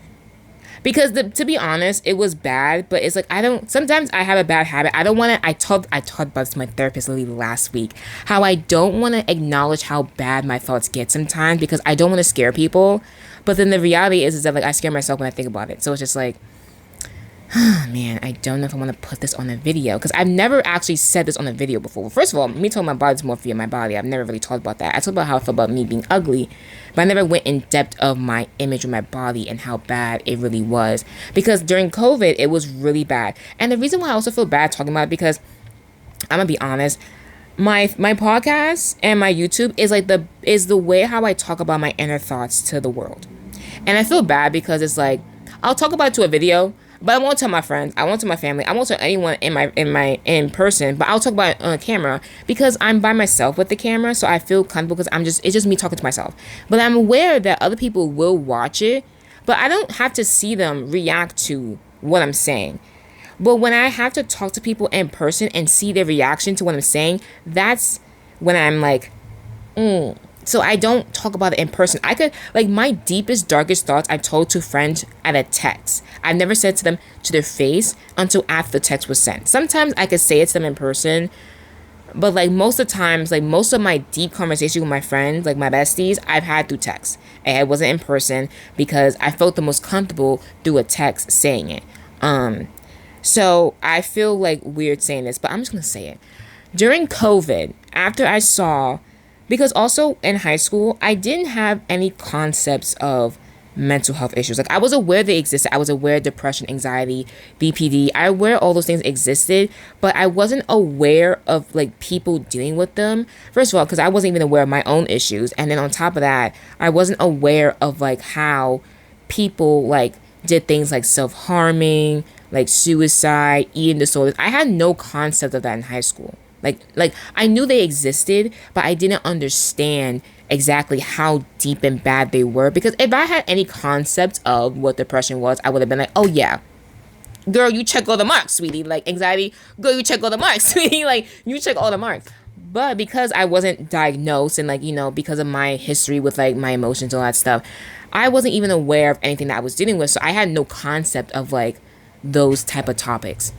because to be honest, it was bad, but it's sometimes I have a bad habit. I don't want to, I talked about this to my therapist literally last week, how I don't want to acknowledge how bad my thoughts get sometimes because I don't want to scare people. But then the reality is that I scare myself when I think about it. So it's just Man, I don't know if I want to put this on a video because I've never actually said this on a video before. Well, first of all, me talking about body dysmorphia, my body, I've never really talked about that. I talked about how I feel about me being ugly, but I never went in depth of my image of my body and how bad it really was. Because during COVID, it was really bad. And the reason why I also feel bad talking about it, because I'm gonna be honest, my podcast and my YouTube is the way how I talk about my inner thoughts to the world. And I feel bad because it's like I'll talk about it to a video, but I won't tell my friends, I won't tell my family, I won't tell anyone in person, but I'll talk about it on camera because I'm by myself with the camera, so I feel comfortable because it's just me talking to myself. But I'm aware that other people will watch it, but I don't have to see them react to what I'm saying. But when I have to talk to people in person and see their reaction to what I'm saying, that's when I'm like, So I don't talk about it in person. I could, like, my deepest, darkest thoughts I've told to friends at a text. I've never said to them to their face until after the text was sent. Sometimes I could say it to them in person, but like most of the times, like most of my deep conversation with my friends, like my besties, I've had through text. And it wasn't in person because I felt the most comfortable through a text saying it. So I feel like weird saying this, but I'm just gonna say it. During COVID, after I saw, because also in high school, I didn't have any concepts of mental health issues. Like I was aware they existed. I was aware depression, anxiety, BPD. I aware all those things existed, but I wasn't aware of like people dealing with them. First of all, because I wasn't even aware of my own issues. And then on top of that, I wasn't aware of like how people like did things like self-harming, like suicide, eating disorders. I had no concept of that in high school. Like I knew they existed, but I didn't understand exactly how deep and bad they were. Because if I had any concept of what depression was, I would have been like, oh yeah, girl, you check all the marks, sweetie. Like anxiety, girl, you check all the marks, sweetie. Like you check all the marks. But because I wasn't diagnosed and like, because of my history with like my emotions and all that stuff, I wasn't even aware of anything that I was dealing with. So I had no concept of like those type of topics.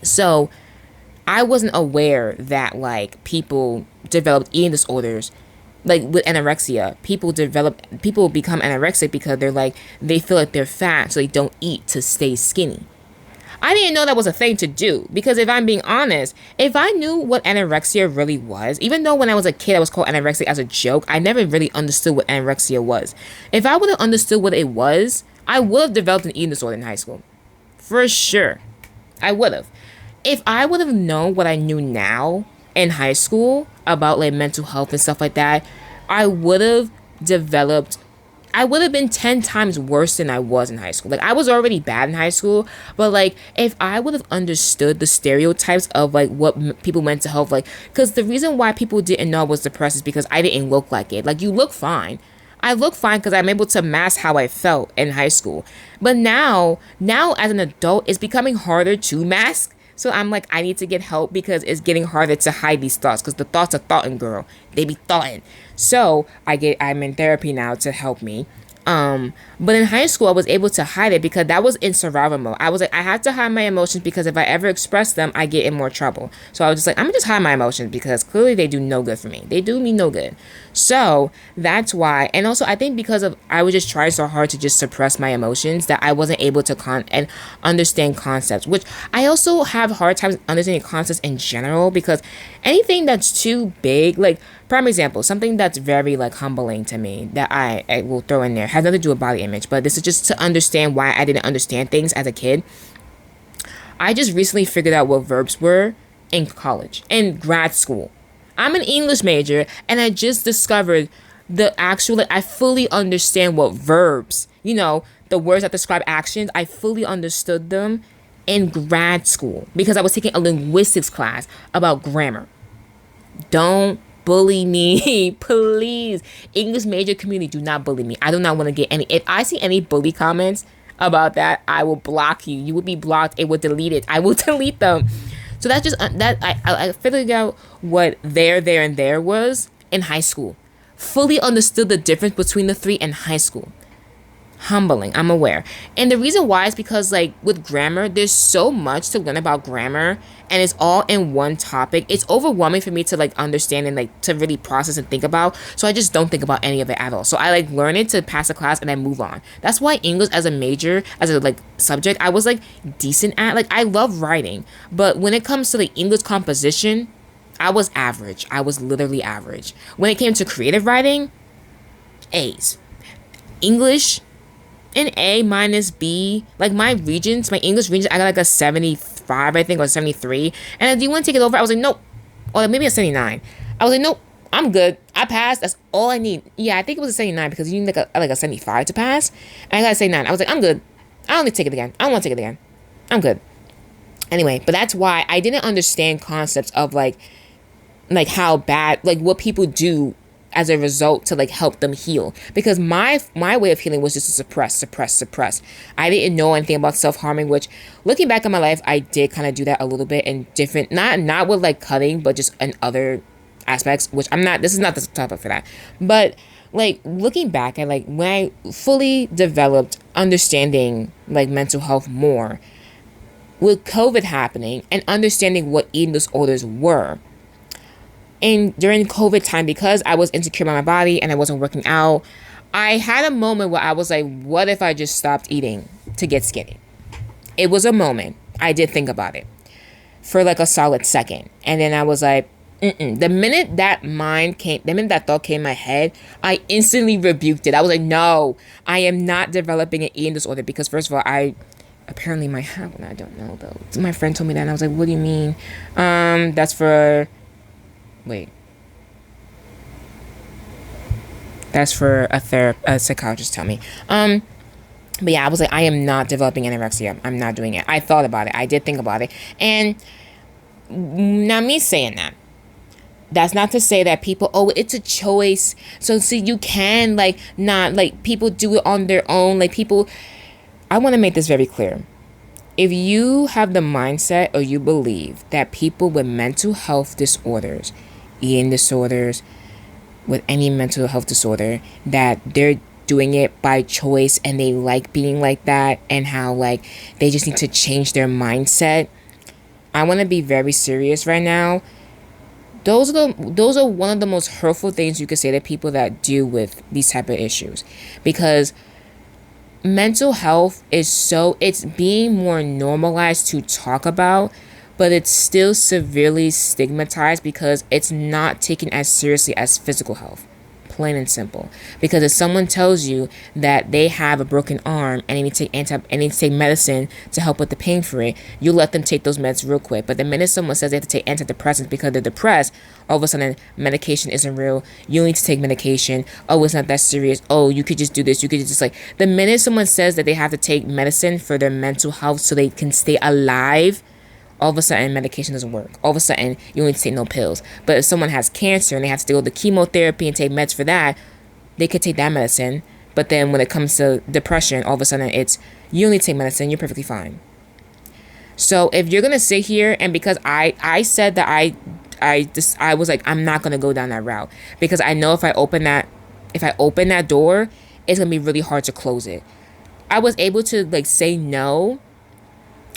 So I wasn't aware that like people developed eating disorders, like with anorexia. People become anorexic because they feel like they're fat, so they don't eat to stay skinny. I didn't know that was a thing to do because if I'm being honest, if I knew what anorexia really was, even though when I was a kid I was called anorexic as a joke, I never really understood what anorexia was. If I would have understood what it was, I would have developed an eating disorder in high school. For sure. I would have. If I would have known what I knew now in high school about like mental health and stuff like that, I would have been 10 times worse than I was in high school. Like I was already bad in high school, but like if I would have understood the stereotypes of like what people mental health, like, because the reason why people didn't know I was depressed is because I didn't look like it. Like you look fine. I look fine because I'm able to mask how I felt in high school. But now as an adult, it's becoming harder to mask. So I'm like, I need to get help because it's getting harder to hide these thoughts because the thoughts are thoughtin', girl. They be thoughtin'. So I'm in therapy now to help me. But in high school, I was able to hide it because that was in survival mode. I was like, I had to hide my emotions because if I ever express them, I get in more trouble. So I was just like, I'm gonna just hide my emotions because clearly they do no good for me. They do me no good. So that's why. And also I think because of, I was just trying so hard to just suppress my emotions that I wasn't able to and understand concepts, which I also have hard times understanding concepts in general because anything that's too big, like prime example, something that's very like humbling to me that I will throw in there has nothing to do with body image, but this is just to understand why I didn't understand things as a kid. I just recently figured out what verbs were in college, in grad school. I'm an English major and I just discovered the actual, like, I fully understand what verbs, the words that describe actions, I fully understood them in grad school because I was taking a linguistics class about grammar. Don't bully me, please. English major community, do not bully me. I do not want to get any. If I see any bully comments about that, I will block you. You will be blocked. It will delete it. I will delete them. So that's just that I figured out what there was in high school. Fully understood the difference between the three in high school. Humbling, I'm aware. And the reason why is because, like, with grammar, there's so much to learn about grammar, and it's all in one topic. It's overwhelming for me to, like, understand and, like, to really process and think about. So I just don't think about any of it at all. So I, like, learn it to pass the class and I move on. That's why English as a major, as a, like, subject, I was, like, decent at. Like, I love writing. But when it comes to, like, English composition, I was average. I was literally average. When it came to creative writing, A's. English, an A minus B. Like, my regions, my English region, I got like a 75, I think, or 73. And I do you want to take it over? I was like, nope. Or maybe a 79. I was like, nope, I'm good. I passed. That's all I need. Yeah, I think it was a 79 because you need like a 75 to pass. And I got a 79. I was like, I'm good. I don't need to take it again. I don't want to take it again. I'm good. Anyway, but that's why I didn't understand concepts of like how bad, like what people do as a result to like help them heal, because my way of healing was just to suppress. I didn't know anything about self-harming, which looking back on my life, I did kind of do that a little bit in different, not with like cutting, but just in other aspects, which this is not the topic for that. But like looking back at like when I fully developed understanding like mental health more with COVID happening and understanding what eating disorders were. And during COVID time, because I was insecure about my body and I wasn't working out, I had a moment where I was like, what if I just stopped eating to get skinny? It was a moment. I did think about it for like a solid second. And then I was like, The minute that thought came in my head, I instantly rebuked it. I was like, no, I am not developing an eating disorder, because first of all, I apparently might have one. I don't know though. My friend told me that and I was like, what do you mean? That's for a psychologist tell me. But yeah, I was like, I am not developing anorexia. I'm not doing it. I thought about it. I did think about it. And now me saying that, that's not to say that people, it's a choice. So you can not people do it on their own. I want to make this very clear. If you have the mindset or you believe that people with mental health disorders, eating disorders, with any mental health disorder, that they're doing it by choice and they like being like that, and how they just need to change their mindset, I want to be very serious right now. Those are one of the most hurtful things you could say to people that deal with these type of issues, because mental health it's being more normalized to talk about, but it's still severely stigmatized because it's not taken as seriously as physical health. Plain and simple. Because if someone tells you that they have a broken arm and they need to take medicine to help with the pain for it, you let them take those meds real quick. But the minute someone says they have to take antidepressants because they're depressed, all of a sudden medication isn't real. You need to take medication. Oh, it's not that serious. Oh, you could just do this. You could just the minute someone says that they have to take medicine for their mental health so they can stay alive, all of a sudden medication doesn't work. All of a sudden you don't need to take no pills. But if someone has cancer and they have to go to chemotherapy and take meds for that, they could take that medicine. But then when it comes to depression, all of a sudden it's, you don't need to take medicine, you're perfectly fine. So if you're gonna sit here, and because I said that I was like, I'm not gonna go down that route, because I know if I open that door, it's gonna be really hard to close it. I was able to say no,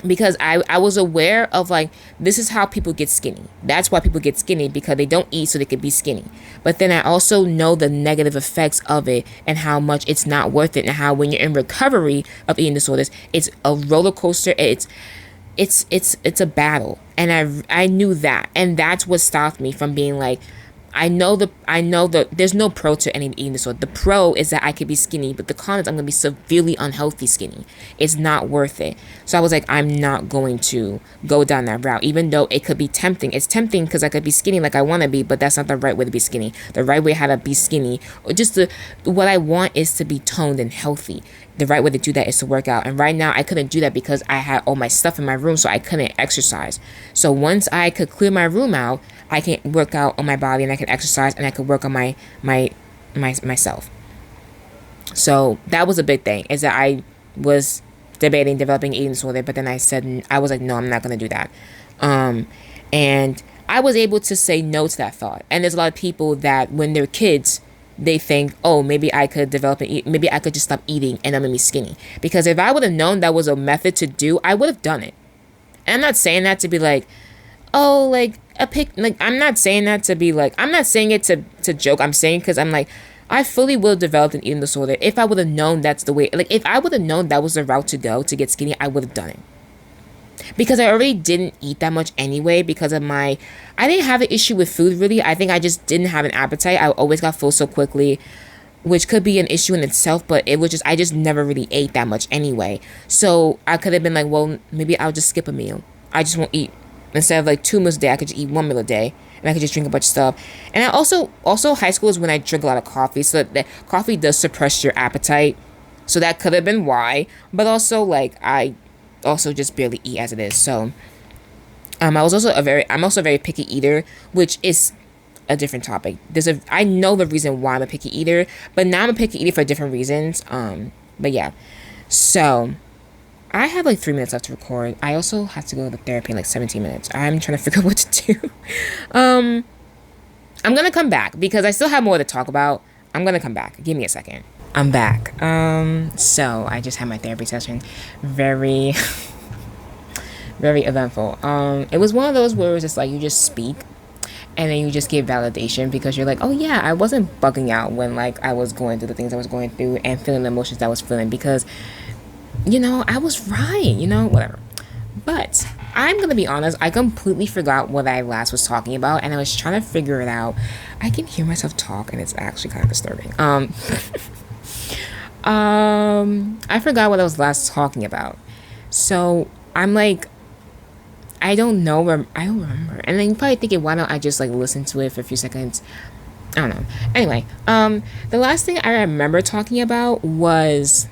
because I was aware of this is how people get skinny. That's why people get skinny, because they don't eat so they can be skinny. But then I also know the negative effects of it and how much it's not worth it, and how when you're in recovery of eating disorders, it's a roller coaster. It's a battle. And I knew that, and that's what stopped me from being I know that there's no pro to any eating disorder. The pro is that I could be skinny, but the con is I'm going to be severely unhealthy skinny. It's not worth it. So I was like, I'm not going to go down that route, even though it could be tempting. It's tempting because I could be skinny like I want to be, but that's not the right way to be skinny. The right way how to be skinny, or just what I want is to be toned and healthy. The right way to do that is to work out. And right now I couldn't do that because I had all my stuff in my room, so I couldn't exercise. So once I could clear my room out, I can work out on my body and I can exercise and I can work on myself. So that was a big thing, is that I was debating developing eating disorder, but then I was like, no, I'm not going to do that. And I was able to say no to that thought. And there's a lot of people that when they're kids, they think, oh, maybe I could develop and eat, maybe I could just stop eating and that made me skinny. Because if I would have known that was a method to do, I would have done it. And I'm not saying that to be like, oh, like a pick. Like I'm not saying that to be like, I'm not saying it to joke. I'm saying because I'm like, I fully will develop an eating disorder if I would have known that's the way. Like if I would have known that was the route to go to get skinny, I would have done it. Because I already didn't eat that much anyway because of my I didn't have an issue with food really. I think I just didn't have an appetite. I always got full so quickly, which could be an issue in itself, but it was just I just never really ate that much anyway. So I could have been like, well, maybe I'll just skip a meal. I just won't eat. Instead of like 2 meals a day, I could just eat 1 meal a day and I could just drink a bunch of stuff. And I also high school is when I drink a lot of coffee, so that coffee does suppress your appetite. So that could have been why. But also like I also just barely eat as it is. So I'm also a very picky eater, which is a different topic. I know the reason why I'm a picky eater, but now I'm a picky eater for different reasons. But yeah. So I have like 3 minutes left to record. I also have to go to therapy in like 17 minutes. I'm trying to figure out what to do. I'm gonna come back because I still have more to talk about. I'm gonna come back. Give me a second. I'm back. So I just had my therapy session. Very, very eventful. It was one of those where it was just like you just speak and then you just give validation because you're like, oh yeah, I wasn't bugging out when like I was going through the things I was going through and feeling the emotions I was feeling because, you know, I was right, you know, whatever. But I'm gonna be honest, I completely forgot what I last was talking about and I was trying to figure it out. I can hear myself talk and it's actually kind of disturbing. I forgot what I was last talking about. So I'm like, I don't know. I don't remember. And then you're probably thinking, why don't I just like listen to it for a few seconds? I don't know. Anyway, the last thing I remember talking about was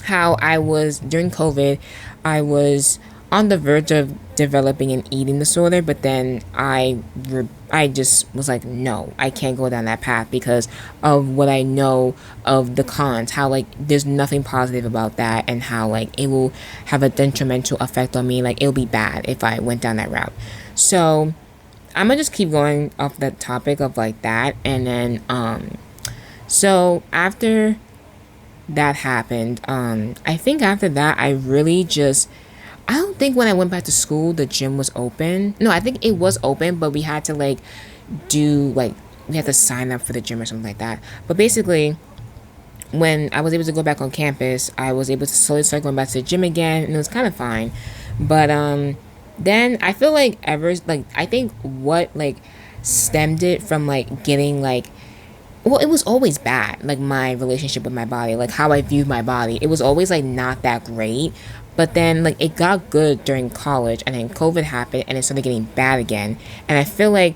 how I was during COVID. I was on the verge of developing an eating disorder, but then I just was like, no, I can't go down that path because of what I know of the cons, how like there's nothing positive about that and how like it will have a detrimental effect on me, like it'll be bad if I went down that route. So I'm gonna just keep going off that topic of like that. And then so after that happened, I think after that I don't think when I went back to school the gym was open. No, I think it was open, but we had to like we had to sign up for the gym or something like that. But basically when I was able to go back on campus, I was able to slowly start going back to the gym again and it was kind of fine. But then I feel like I think what like stemmed it from like getting like, well, it was always bad, like my relationship with my body, like how I viewed my body. It was always like not that great. But then like it got good during college and then COVID happened and it started getting bad again. And I feel like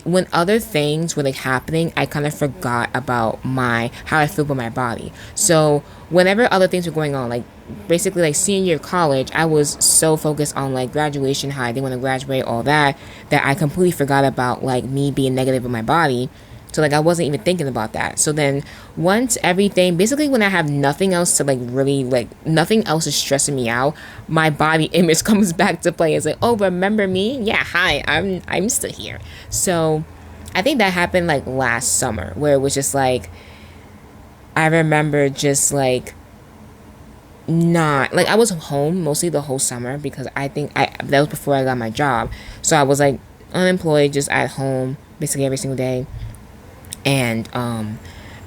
when other things were like happening, I kind of forgot about how I feel about my body. So whenever other things were going on, like basically like senior year of college, I was so focused on like graduation, how I didn't want to graduate, all that I completely forgot about like me being negative with my body. So like I wasn't even thinking about that. So then once everything, basically when I have nothing else to like really like nothing else is stressing me out, my body image comes back to play. It's like, oh, remember me? Yeah, hi, I'm still here. So I think that happened like last summer where it was just like I remember just like not like I was home mostly the whole summer because I think that was before I got my job. So I was like unemployed, just at home basically every single day. And I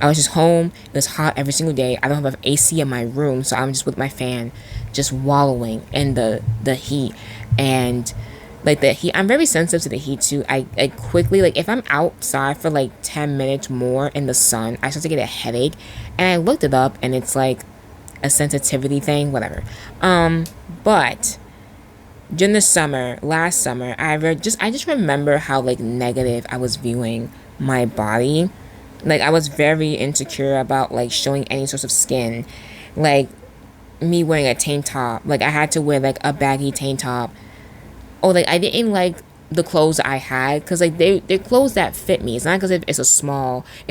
was just home. It was hot every single day. I don't have AC in my room, so I'm just with my fan, just wallowing in the heat. And like the heat, I'm very sensitive to the heat too. I quickly, like if I'm outside for like 10 minutes more in the sun, I start to get a headache. And I looked it up and it's like a sensitivity thing, whatever. But during the last summer, I just remember how like negative I was viewing my body. Like I was very insecure about like showing any sorts of skin, like me wearing a tank top. Like I had to wear like a baggy tank top, or like I didn't like the clothes I had because like they're clothes that fit me. It's not because it's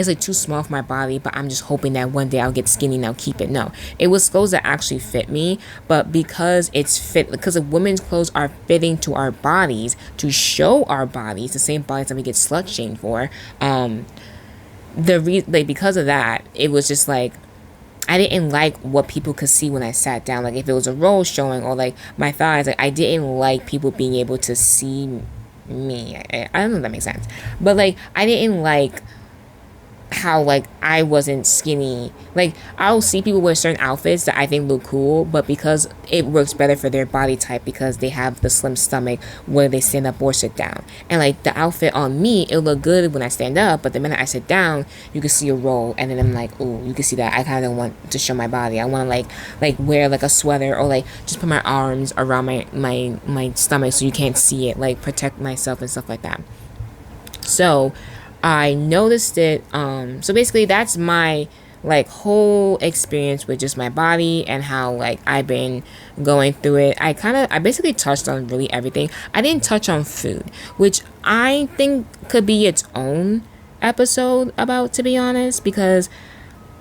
like too small for my body, but I'm just hoping that one day I'll get skinny and I'll keep it. No, it was clothes that actually fit me, but because the women's clothes are fitting to our bodies to show our bodies, the same bodies that we get slut shamed for, like because of that, it was just like I didn't like what people could see when I sat down. Like if it was a roll showing or like my thighs, like I didn't like people being able to see me. I don't know if that makes sense, but like I didn't like how like I wasn't skinny. Like I'll see people wear certain outfits that I think look cool, but because it works better for their body type because they have the slim stomach where they stand up or sit down. And like the outfit on me, it'll look good when I stand up, but the minute I sit down, you can see a roll, and then I'm like, oh, you can see that I kind of want to show my body. I want to like wear like a sweater or like just put my arms around my stomach so you can't see it, like protect myself and stuff like that. So I noticed it. So basically, that's my like whole experience with just my body and how like I've been going through it. I basically touched on really everything. I didn't touch on food, which I think could be its own episode about, to be honest, because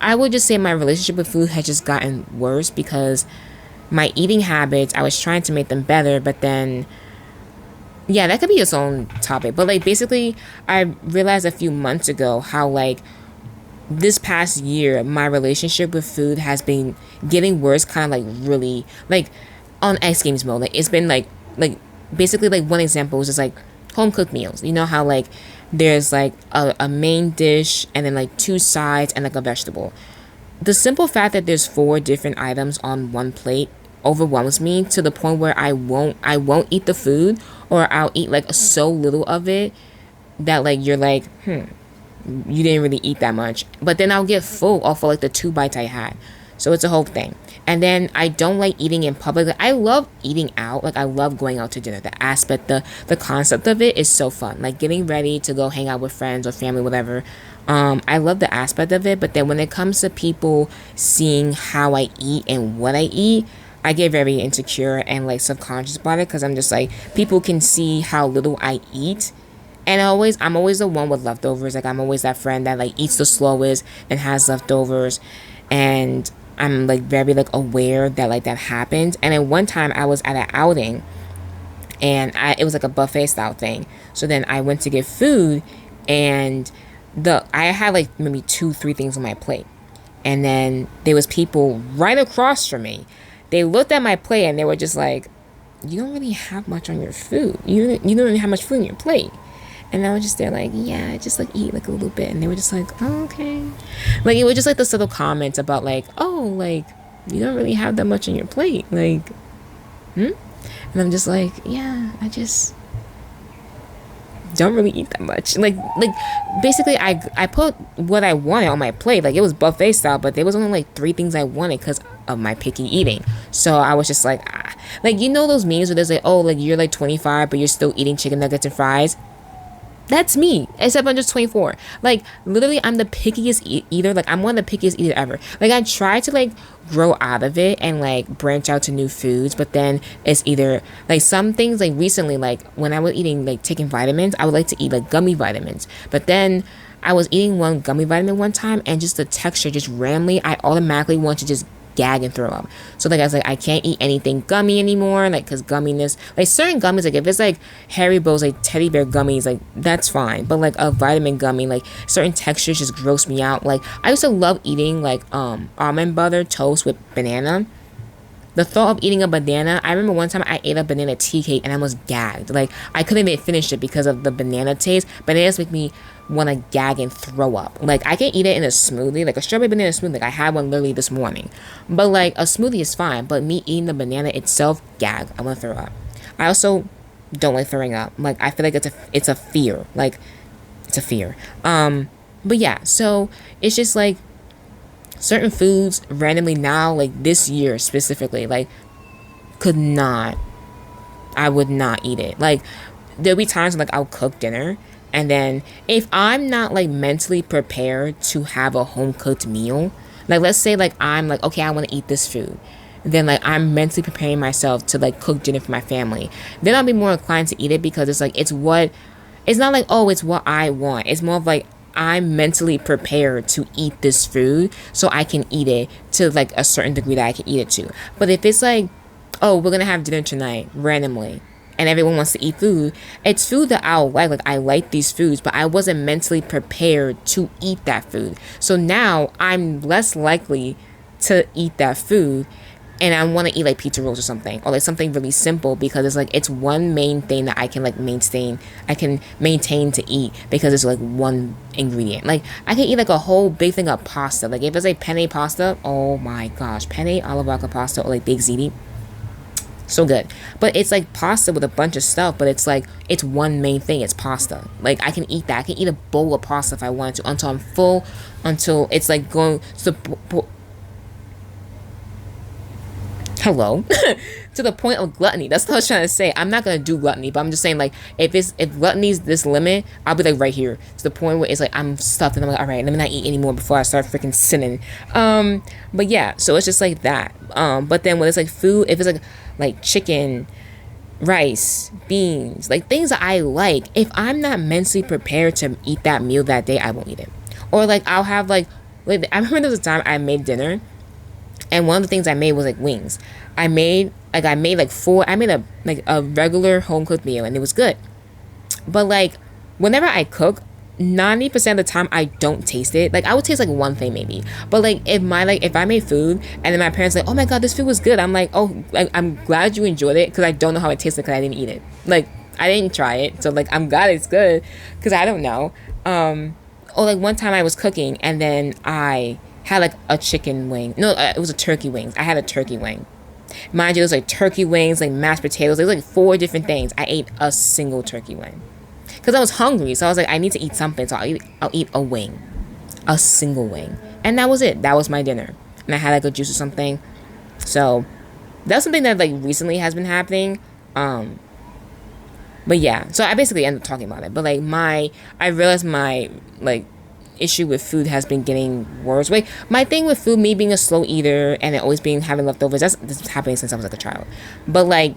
I would just say my relationship with food has just gotten worse because my eating habits, I was trying to make them better, but then yeah, that could be its own topic. But like basically I realized a few months ago how like this past year my relationship with food has been getting worse, kind of like really like on X Games mode. Like it's been like basically like one example was just like home cooked meals. You know how like there's like a main dish and then like two sides and like a vegetable. The simple fact that there's four different items on one plate overwhelms me to the point where I won't eat the food, or I'll eat like so little of it that like you're like, you didn't really eat that much. But then I'll get full off of like the 2 bites I had. So it's a whole thing. And then I don't like eating in public. Like, I love eating out. Like I love going out to dinner. The aspect, the concept of it is so fun. Like getting ready to go hang out with friends or family, whatever. I love the aspect of it. But then when it comes to people seeing how I eat and what I eat, I get very insecure and like subconscious about it, because I'm just like, people can see how little I eat. And I'm always the one with leftovers. Like I'm always that friend that like eats the slowest and has leftovers. And I'm like very like aware that like that happens. And then one time I was at an outing, and it was like a buffet style thing. So then I went to get food, and I had like maybe 2-3 things on my plate. And then there was people right across from me. They looked at my plate and they were just like, you don't really have much on your food. You don't really have much food on your plate. And I was just there like, yeah, just like eat like a little bit. And they were just like, oh, okay. Like it was just like the subtle comments about like, oh, like you don't really have that much on your plate. Like, And I'm just like, yeah, I just don't really eat that much. Like basically I put what I wanted on my plate. Like it was buffet style, but there was only like 3 things I wanted because of my picky eating. So I was just like, like, you know those memes where there's like, oh, like you're like 25 but you're still eating chicken nuggets and fries. That's me, except I'm just 24. Like, literally, I'm the pickiest eater. Like, I'm one of the pickiest eater ever. Like, I try to, like, grow out of it and, like, branch out to new foods. But then it's either, like, some things, like, recently, like, when I was eating, like, taking vitamins, I would like to eat, like, gummy vitamins. But then I was eating one gummy vitamin one time, and just the texture, just randomly, I automatically want to just gag and throw up. So like I was like, I can't eat anything gummy anymore, like, because gumminess, like certain gummies, like if it's like Haribo's like teddy bear gummies, like that's fine, but like a vitamin gummy, like certain textures just gross me out. Like I used to love eating like almond butter toast with banana. The thought of eating a banana, I remember one time I ate a banana tea cake and I almost gagged. Like I couldn't even finish it because of the banana taste. Bananas make me want to gag and throw up. Like I can eat it in a smoothie, like a strawberry banana smoothie. Like I had one literally this morning. But like a smoothie is fine, but me eating the banana itself, gag. I want to throw up. I also don't like throwing up. Like I feel like it's a fear. Like it's a fear. But yeah, so it's just like certain foods randomly now, like this year specifically, like I would not eat it. Like there'll be times when like I'll cook dinner, and then if I'm not like mentally prepared to have a home cooked meal, like let's say like I'm like, okay, I want to eat this food, then like I'm mentally preparing myself to like cook dinner for my family, then I'll be more inclined to eat it, because it's like it's not like, oh, it's what I want. It's more of like I'm mentally prepared to eat this food so I can eat it to like a certain degree that I can eat it to. But if it's like, oh, we're gonna have dinner tonight randomly, and everyone wants to eat food, it's food that I'll like. Like, I like these foods, but I wasn't mentally prepared to eat that food. So now I'm less likely to eat that food, and I want to eat like pizza rolls or something, or like something really simple, because it's like, it's one main thing that I can like maintain to eat, because it's like one ingredient. Like, I can eat like a whole big thing of pasta. Like, if it's like penne pasta, oh my gosh, penne alla vodka pasta, or like baked ziti, so good. But it's like pasta with a bunch of stuff, but it's like, it's one main thing, it's pasta. Like, I can eat that. I can eat a bowl of pasta if I wanted to, until I'm full, until it's like going to hello to the point of gluttony. That's what I was trying to say. I'm not gonna do gluttony, but I'm just saying, like, if gluttony's this limit, I'll be like right here to the point where it's like I'm stuffed and I'm like, all right, let me not eat anymore before I start freaking sinning. But yeah, so it's just like that. But then when it's like food, if it's like chicken, rice, beans, like things that I like, if I'm not mentally prepared to eat that meal that day, I won't eat it. Or like, I'll have like I remember there was a time I made dinner, and one of the things I made was like wings. I made a regular home cooked meal, and it was good. But like, whenever I cook, 90% of the time I don't taste it. Like, I would taste like one thing maybe. But like, if I made food and then my parents like, oh my god, this food was good, I'm like, oh, like, I'm glad you enjoyed it, because I don't know how it tasted because I didn't eat it. Like, I didn't try it, so like, I'm glad it's good, because I don't know. Or like, one time I was cooking and then I had like a chicken wing. No, it was a turkey wing. I had a turkey wing. Mind you, it was like turkey wings, like mashed potatoes. It was like 4 different things. I ate a single turkey wing because I was hungry. So I was like, I need to eat something. So I'll eat a wing, a single wing, and that was it. That was my dinner. And I had like a juice or something. So that's something that like recently has been happening. But yeah, so I basically ended up talking about it. But like, I realized my like issue with food has been getting worse. Wait, my thing with food, me being a slow eater and it always having leftovers, this is happening since I was like a child. But like,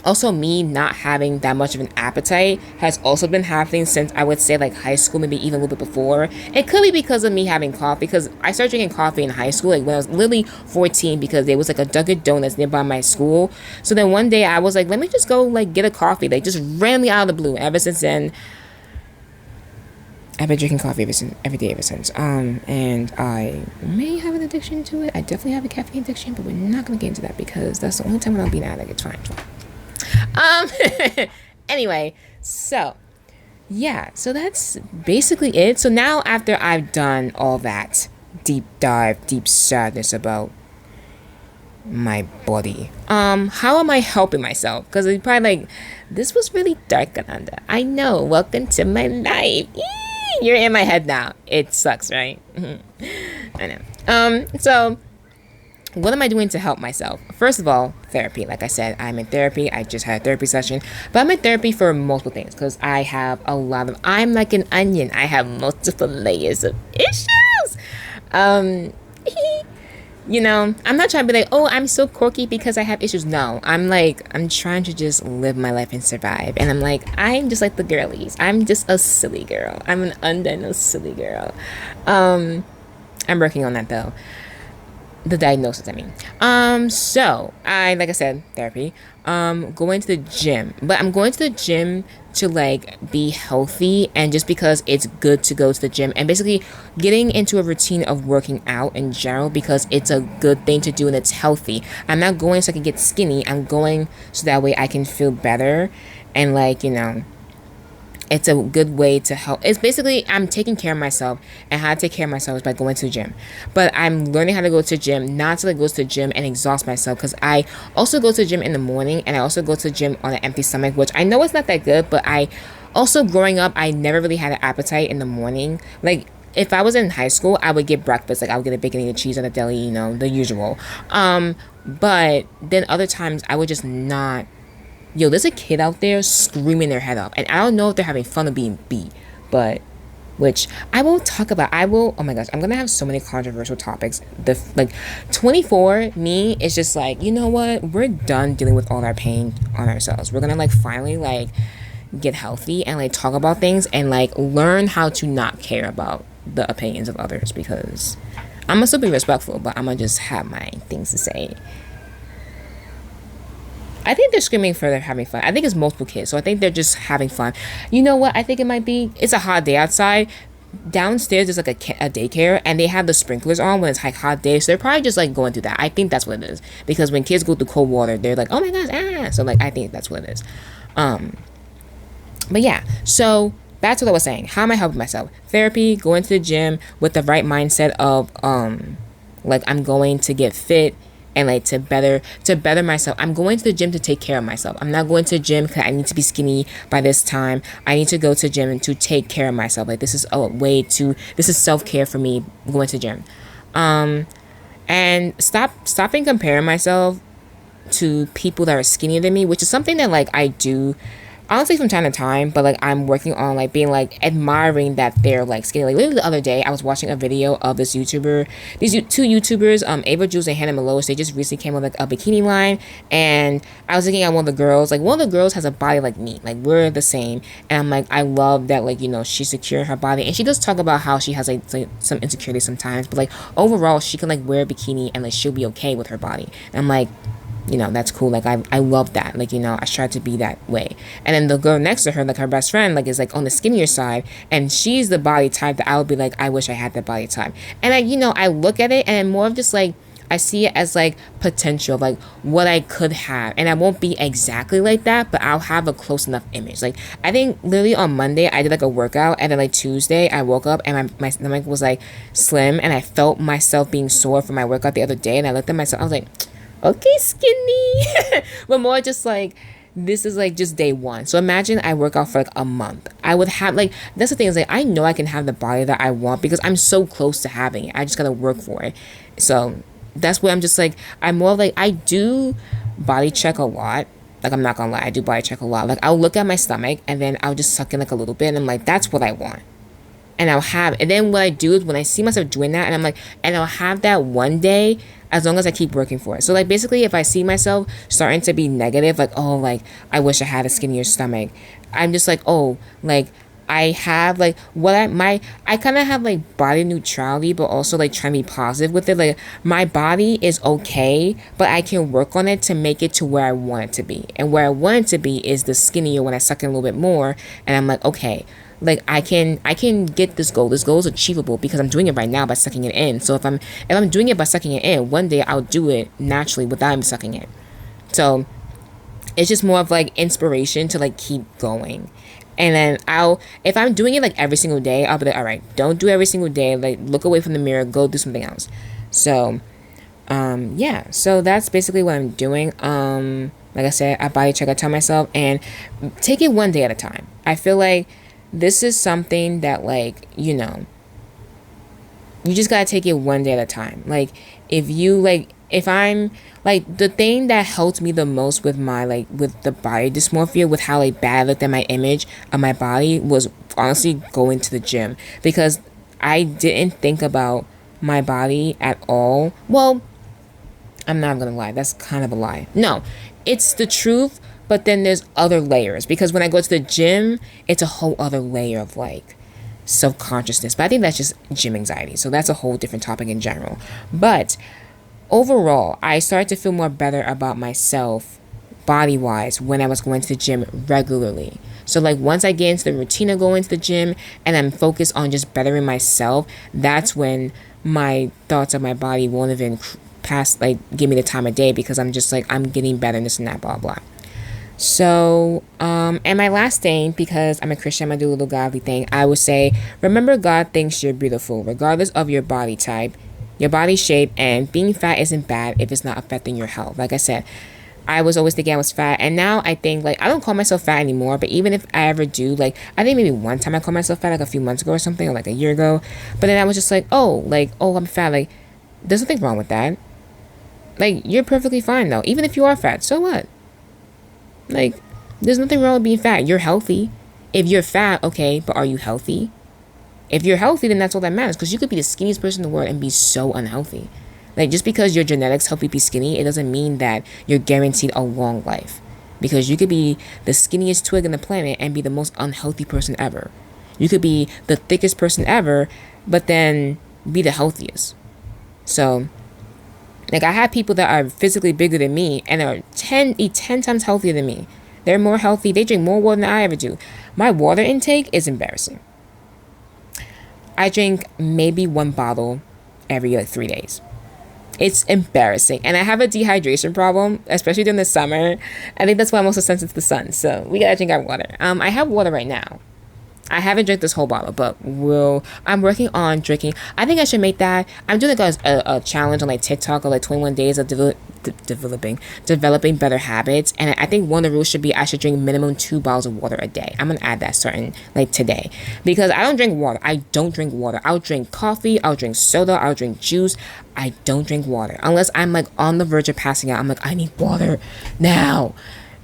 also me not having that much of an appetite has also been happening since, I would say, like high school, maybe even a little bit before. It could be because of me having coffee, because I started drinking coffee in high school, like when I was literally 14, because there was like a Dunkin' Donuts nearby my school. So then one day I was like, let me just go like get a coffee, like just randomly out of the blue. Ever since then, I've been drinking coffee every day ever since. And I may have an addiction to it. I definitely have a caffeine addiction, but we're not gonna get into that because that's the only time when I'll be an addict. It's fine. Anyway, so yeah, so that's basically it. So now, after I've done all that deep sadness about my body, how am I helping myself? Because it's probably like, this was really dark, Ananda. I know. Welcome to my life. You're in my head now. It sucks, right? I know. So what am I doing to help myself? First of all, therapy. Like I said, I'm in therapy. I just had a therapy session. But I'm in therapy for multiple things, because I have I'm like an onion. I have multiple layers of issues. You know, I'm not trying to be like, oh, I'm so quirky because I have issues. No, I'm trying to just live my life and survive. And I'm like, I'm just like the girlies. I'm just a silly girl. I'm an undone silly girl. I'm working on that though. The diagnosis, I mean. So like I said, therapy. Going to the gym. But I'm going to the gym to like be healthy, and just because it's good to go to the gym, and basically getting into a routine of working out in general, because it's a good thing to do and it's healthy. I'm not going so I can get skinny. I'm going so that way I can feel better, and like, you know, it's a good way to help. It's basically, I'm taking care of myself, and how to take care of myself is by going to the gym. But I'm learning how to go to the gym, not to like go to the gym and exhaust myself, because I also go to the gym in the morning, and I also go to the gym on an empty stomach, which I know it's not that good, but I also, growing up, I never really had an appetite in the morning. Like, if I was in high school, I would get breakfast. Like, I would get a bacon and cheese at the deli, you know, the usual. But then other times I would just not. Yo, there's a kid out there screaming their head off, and I don't know if they're having fun of being beat, but, which I will talk about. Oh my gosh, I'm gonna have so many controversial topics. 24, me, is just like, you know what, we're done dealing with all our pain on ourselves. We're gonna like finally like get healthy and like talk about things, and like learn how to not care about the opinions of others, because I'm gonna still be respectful, but I'm gonna just have my things to say. I think they're screaming for they're having fun. I think it's multiple kids, so I think they're just having fun. You know what? I think it might be. It's a hot day outside. Downstairs there's like a daycare, and they have the sprinklers on when it's like hot day, so they're probably just like going through that. I think that's what it is, because when kids go through cold water, they're like, oh my gosh, ah. So like I think that's what it is. But yeah, so that's what I was saying. How am I helping myself? Therapy, going to the gym with the right mindset of like I'm going to get fit and like to better myself. I'm going to the gym to take care of myself. I'm not going to the gym because I need to be skinny by this time. I need to go to the gym to take care of myself. Like this is a way to this is self-care for me, going to the gym. And stopping comparing myself to people that are skinnier than me, which is something that like I do honestly from time to time, but like I'm working on like being like admiring that they're like skinny. Like literally the other day I was watching a video of these two YouTubers, Ava Jules and Hannah Meloche. They just recently came with like a bikini line, and I was looking at one of the girls. Like one of the girls has a body like me, like we're the same, and I'm like, I love that, like, you know, she's secure in her body, and she does talk about how she has like some insecurities sometimes, but like overall she can like wear a bikini and like she'll be okay with her body. And I'm like, you know, that's cool. Like I love that. Like, you know, I try to be that way. And then the girl next to her, like her best friend, like is like on the skinnier side, and she's the body type that I would be like, I wish I had that body type. And I, you know, I look at it and more of just like I see it as like potential, like what I could have. And I won't be exactly like that, but I'll have a close enough image. Like I think literally on Monday I did like a workout, and then like Tuesday I woke up and my stomach was like slim, and I felt myself being sore from my workout the other day, and I looked at myself, I was like, okay, skinny. But more just like, this is like just day one. So imagine I work out for like a month. I would have like, that's the thing, is like I know I can have the body that I want because I'm so close to having it. I just gotta work for it. So that's where I'm just like, I'm more like, I do body check a lot. Like I'm not gonna lie, I do body check a lot. Like I'll look at my stomach and then I'll just suck in like a little bit, and I'm like, that's what I want. And I'll have, and then what I do is when I see myself doing that, and I'm like, and I'll have that one day as long as I keep working for it. So like basically if I see myself starting to be negative, like, oh, like I wish I had a skinnier stomach, I'm just like, oh, like I have like I kind of have like body neutrality, but also like trying to be positive with it. Like my body is okay, but I can work on it to make it to where I want it to be. And where I want it to be is the skinnier when I suck in a little bit more, and I'm like, okay, like I can get this goal. This goal is achievable because I'm doing it right now by sucking it in. So if I'm doing it by sucking it in, one day I'll do it naturally without me sucking it. So it's just more of like inspiration to like keep going. And then if I'm doing it like every single day, I'll be like, all right, don't do every single day. Like look away from the mirror, go do something else. So yeah, so that's basically what I'm doing. Like I said, I body check, I tell myself, and take it one day at a time. I feel like this is something that, like, you know, you just gotta take it one day at a time. Like if I'm like, the thing that helped me the most with my like with the body dysmorphia, with how like bad I looked at my image of my body, was honestly going to the gym, because I didn't think about my body at all. Well, I'm not gonna lie, that's kind of a lie. No, it's the truth. But then there's other layers, because when I go to the gym, it's a whole other layer of like self-consciousness. But I think that's just gym anxiety. So that's a whole different topic in general. But overall, I started to feel more better about myself body-wise when I was going to the gym regularly. So like once I get into the routine of going to the gym and I'm focused on just bettering myself, that's when my thoughts of my body won't even like give me the time of day, because I'm just like, I'm getting better and this and that, blah blah. So, and my last thing, because I'm a Christian, I'm gonna do a little godly thing, I would say, remember, God thinks you're beautiful, regardless of your body type, your body shape, and being fat isn't bad if it's not affecting your health. Like I said, I was always thinking I was fat, and now I think, like, I don't call myself fat anymore, but even if I ever do, like, I think maybe one time I called myself fat, like a few months ago or something, or like a year ago, but then I was just like, oh, I'm fat, like, there's nothing wrong with that. Like, you're perfectly fine, though, even if you are fat, so what? Like, there's nothing wrong with being fat. You're healthy. If you're fat, okay, but are you healthy? If you're healthy, then that's all that matters, because you could be the skinniest person in the world and be so unhealthy. Like, just because your genetics help you be skinny, it doesn't mean that you're guaranteed a long life. Because you could be the skinniest twig on the planet and be the most unhealthy person ever. You could be the thickest person ever, but then be the healthiest. So, Like, I have people that are physically bigger than me and are eat 10 times healthier than me. They're more healthy. They drink more water than I ever do. My water intake is embarrassing. I drink maybe 1 bottle every like 3 days. It's embarrassing. And I have a dehydration problem, especially during the summer. I think that's why I'm also sensitive to the sun. So we gotta drink our water. I have water right now. I haven't drank this whole bottle, but I'm working on drinking. I think I should make that. I'm doing like a challenge on like TikTok of like 21 days of developing better habits. And I think one of the rules should be I should drink minimum 2 bottles of water a day. I'm gonna add that starting like today, because I don't drink water. I don't drink water. I'll drink coffee. I'll drink soda. I'll drink juice. I don't drink water unless I'm like on the verge of passing out. I'm like, I need water now.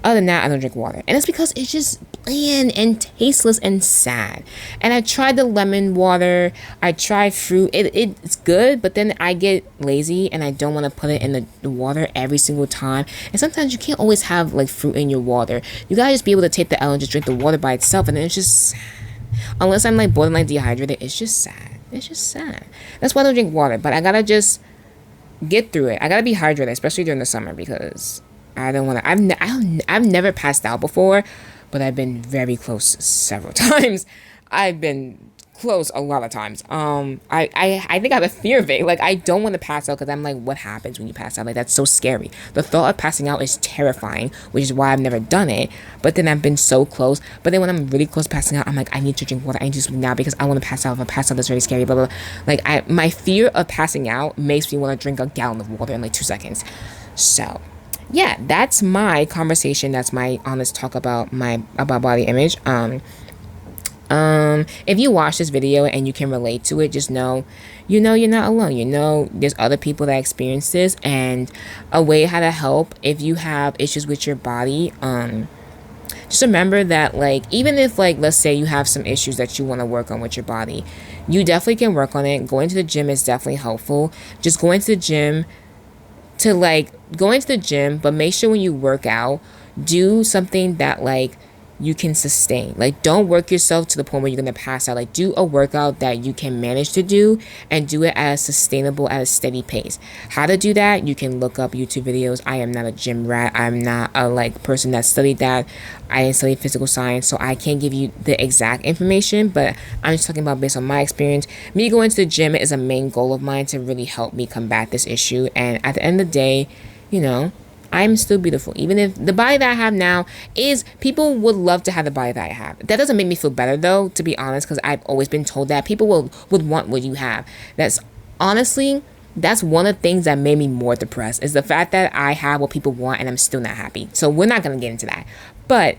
Other than that, I don't drink water. And it's because it's just bland and tasteless and sad. And I tried the lemon water. I tried fruit. It's good, but then I get lazy and I don't want to put it in the water every single time. And sometimes you can't always have like fruit in your water. You gotta just be able to take the L and just drink the water by itself. And then it's just sad. Unless I'm like borderline dehydrated, it's just sad. It's just sad. That's why I don't drink water. But I gotta just get through it. I gotta be hydrated, especially during the summer, because I don't want to. I've never passed out before, but I've been very close several times. I've been close a lot of times. I think I have a fear of it. Like, I don't want to pass out because I'm like, what happens when you pass out? Like, that's so scary. The thought of passing out is terrifying, which is why I've never done it. But then I've been so close. But then when I'm really close to passing out, I'm like, I need to drink water. I need to sleep now because I want to pass out. If I pass out, that's very scary. Blah, blah, blah. Like, my fear of passing out makes me want to drink a gallon of water in like 2 seconds. So yeah, that's my conversation. That's my honest talk about body image. If you watch this video and you can relate to it, just know, you're not alone. There's other people that experience this, and a way how to help if you have issues with your body. Just remember that, like, even if, like, let's say you have some issues that you want to work on with your body, you definitely can work on it. Going to the gym is definitely helpful. Just going to the gym but make sure when you work out, do something that like you can sustain. Like, don't work yourself to the point where you're gonna pass out. Like, do a workout that you can manage to do and do it at a steady pace. How to do that, you can look up YouTube videos. I am not a gym rat. I'm not a like person that studied that. I didn't study physical science, so I can't give you the exact information, but I'm just talking about based on my experience. Me going to the gym is a main goal of mine to really help me combat this issue. And at the end of the day, I'm still beautiful. Even if the body that I have now people would love to have the body that I have. That doesn't make me feel better though, to be honest, because I've always been told that people would want what you have. That's one of the things that made me more depressed, is the fact that I have what people want and I'm still not happy. So we're not going to get into that. But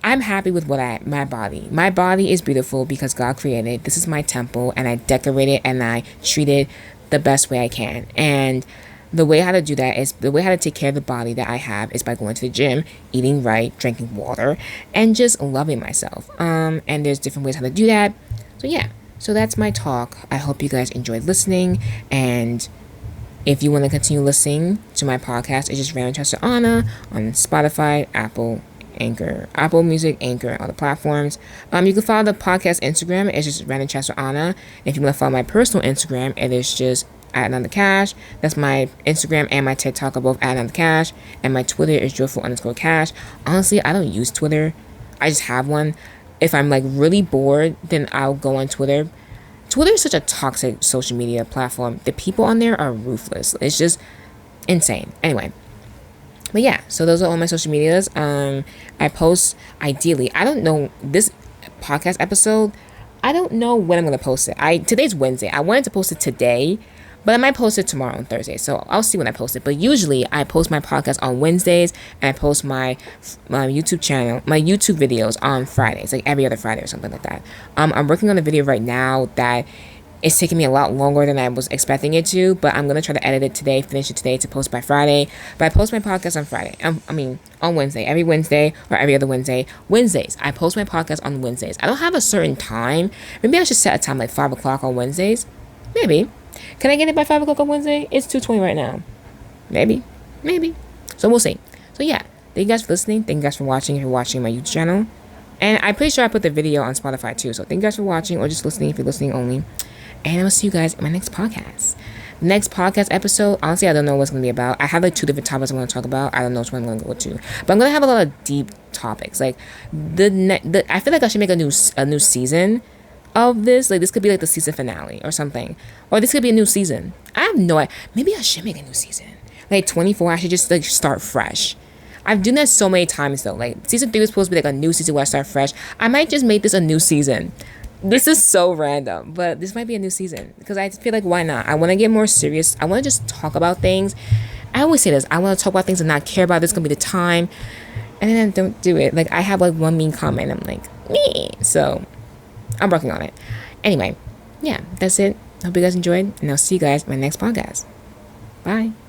I'm happy with my body. My body is beautiful because God created it. This is my temple, and I decorate it and I treat it the best way I can. And the way how to do that is, the way how to take care of the body that I have is by going to the gym, eating right, drinking water, and just loving myself. And there's different ways how to do that. So yeah, so that's my talk. I hope you guys enjoyed listening. And if you want to continue listening to my podcast, it's just Random Chats with Anna on Spotify, Apple Music, Anchor, and other platforms. You can follow the podcast Instagram. It's just Random Chats with Anna. If you want to follow my personal Instagram, it is just @Ananda Cash. That's my Instagram, and my TikTok are both @Ananda Cash, and my Twitter is joyful_cash. Honestly, I don't use Twitter. I just have one. If I'm like really bored, then I'll go on Twitter. Twitter is such a toxic social media platform. The people on there are ruthless. It's just insane. Anyway, but yeah, so those are all my social medias. I post ideally. I don't know, this podcast episode, I don't know when I'm gonna post it. Today's Wednesday. I wanted to post it today, but I might post it tomorrow on Thursday. So I'll see when I post it. But usually I post my podcast on Wednesdays, and I post my YouTube channel, my YouTube videos on Fridays, like every other Friday or something like that. I'm working on a video right now that it's taking me a lot longer than I was expecting it to, but I'm going to try to edit it today, finish it today to post by Friday. But I post my podcast on Friday. On Wednesday. Every Wednesday or every other Wednesday. Wednesdays. I post my podcast on Wednesdays. I don't have a certain time. Maybe I should set a time like 5 o'clock on Wednesdays. Maybe. Can I get it by 5 o'clock on Wednesday? It's 2:20 right now. Maybe. So we'll see. So yeah, thank you guys for listening. Thank you guys for watching if you're watching my YouTube channel. And I'm pretty sure I put the video on Spotify too. So thank you guys for watching, or just listening if you're listening only. And I will see you guys in my next podcast. Next podcast episode, honestly, I don't know what's going to be about. I have like 2 different topics I want to talk about. I don't know which one I'm going to go to, but I'm going to have a lot of deep topics. Like I feel like I should make a new season of this. Like this could be like the season finale or something, or this could be a new season. I have no idea. Maybe I should make a new season. Like 24, I should just like start fresh. I've done that so many times though. Like season 3 was supposed to be like a new season where I start fresh. I might just make this a new season. This is so random, but this might be a new season because I feel like why not? I want to get more serious. I want to just talk about things. I always say this. I want to talk about things and not care about this. Gonna be the time, and then I don't do it. Like I have like one mean comment. I'm like me. So I'm working on it. Anyway, yeah, that's it. Hope you guys enjoyed, and I'll see you guys in my next podcast. Bye.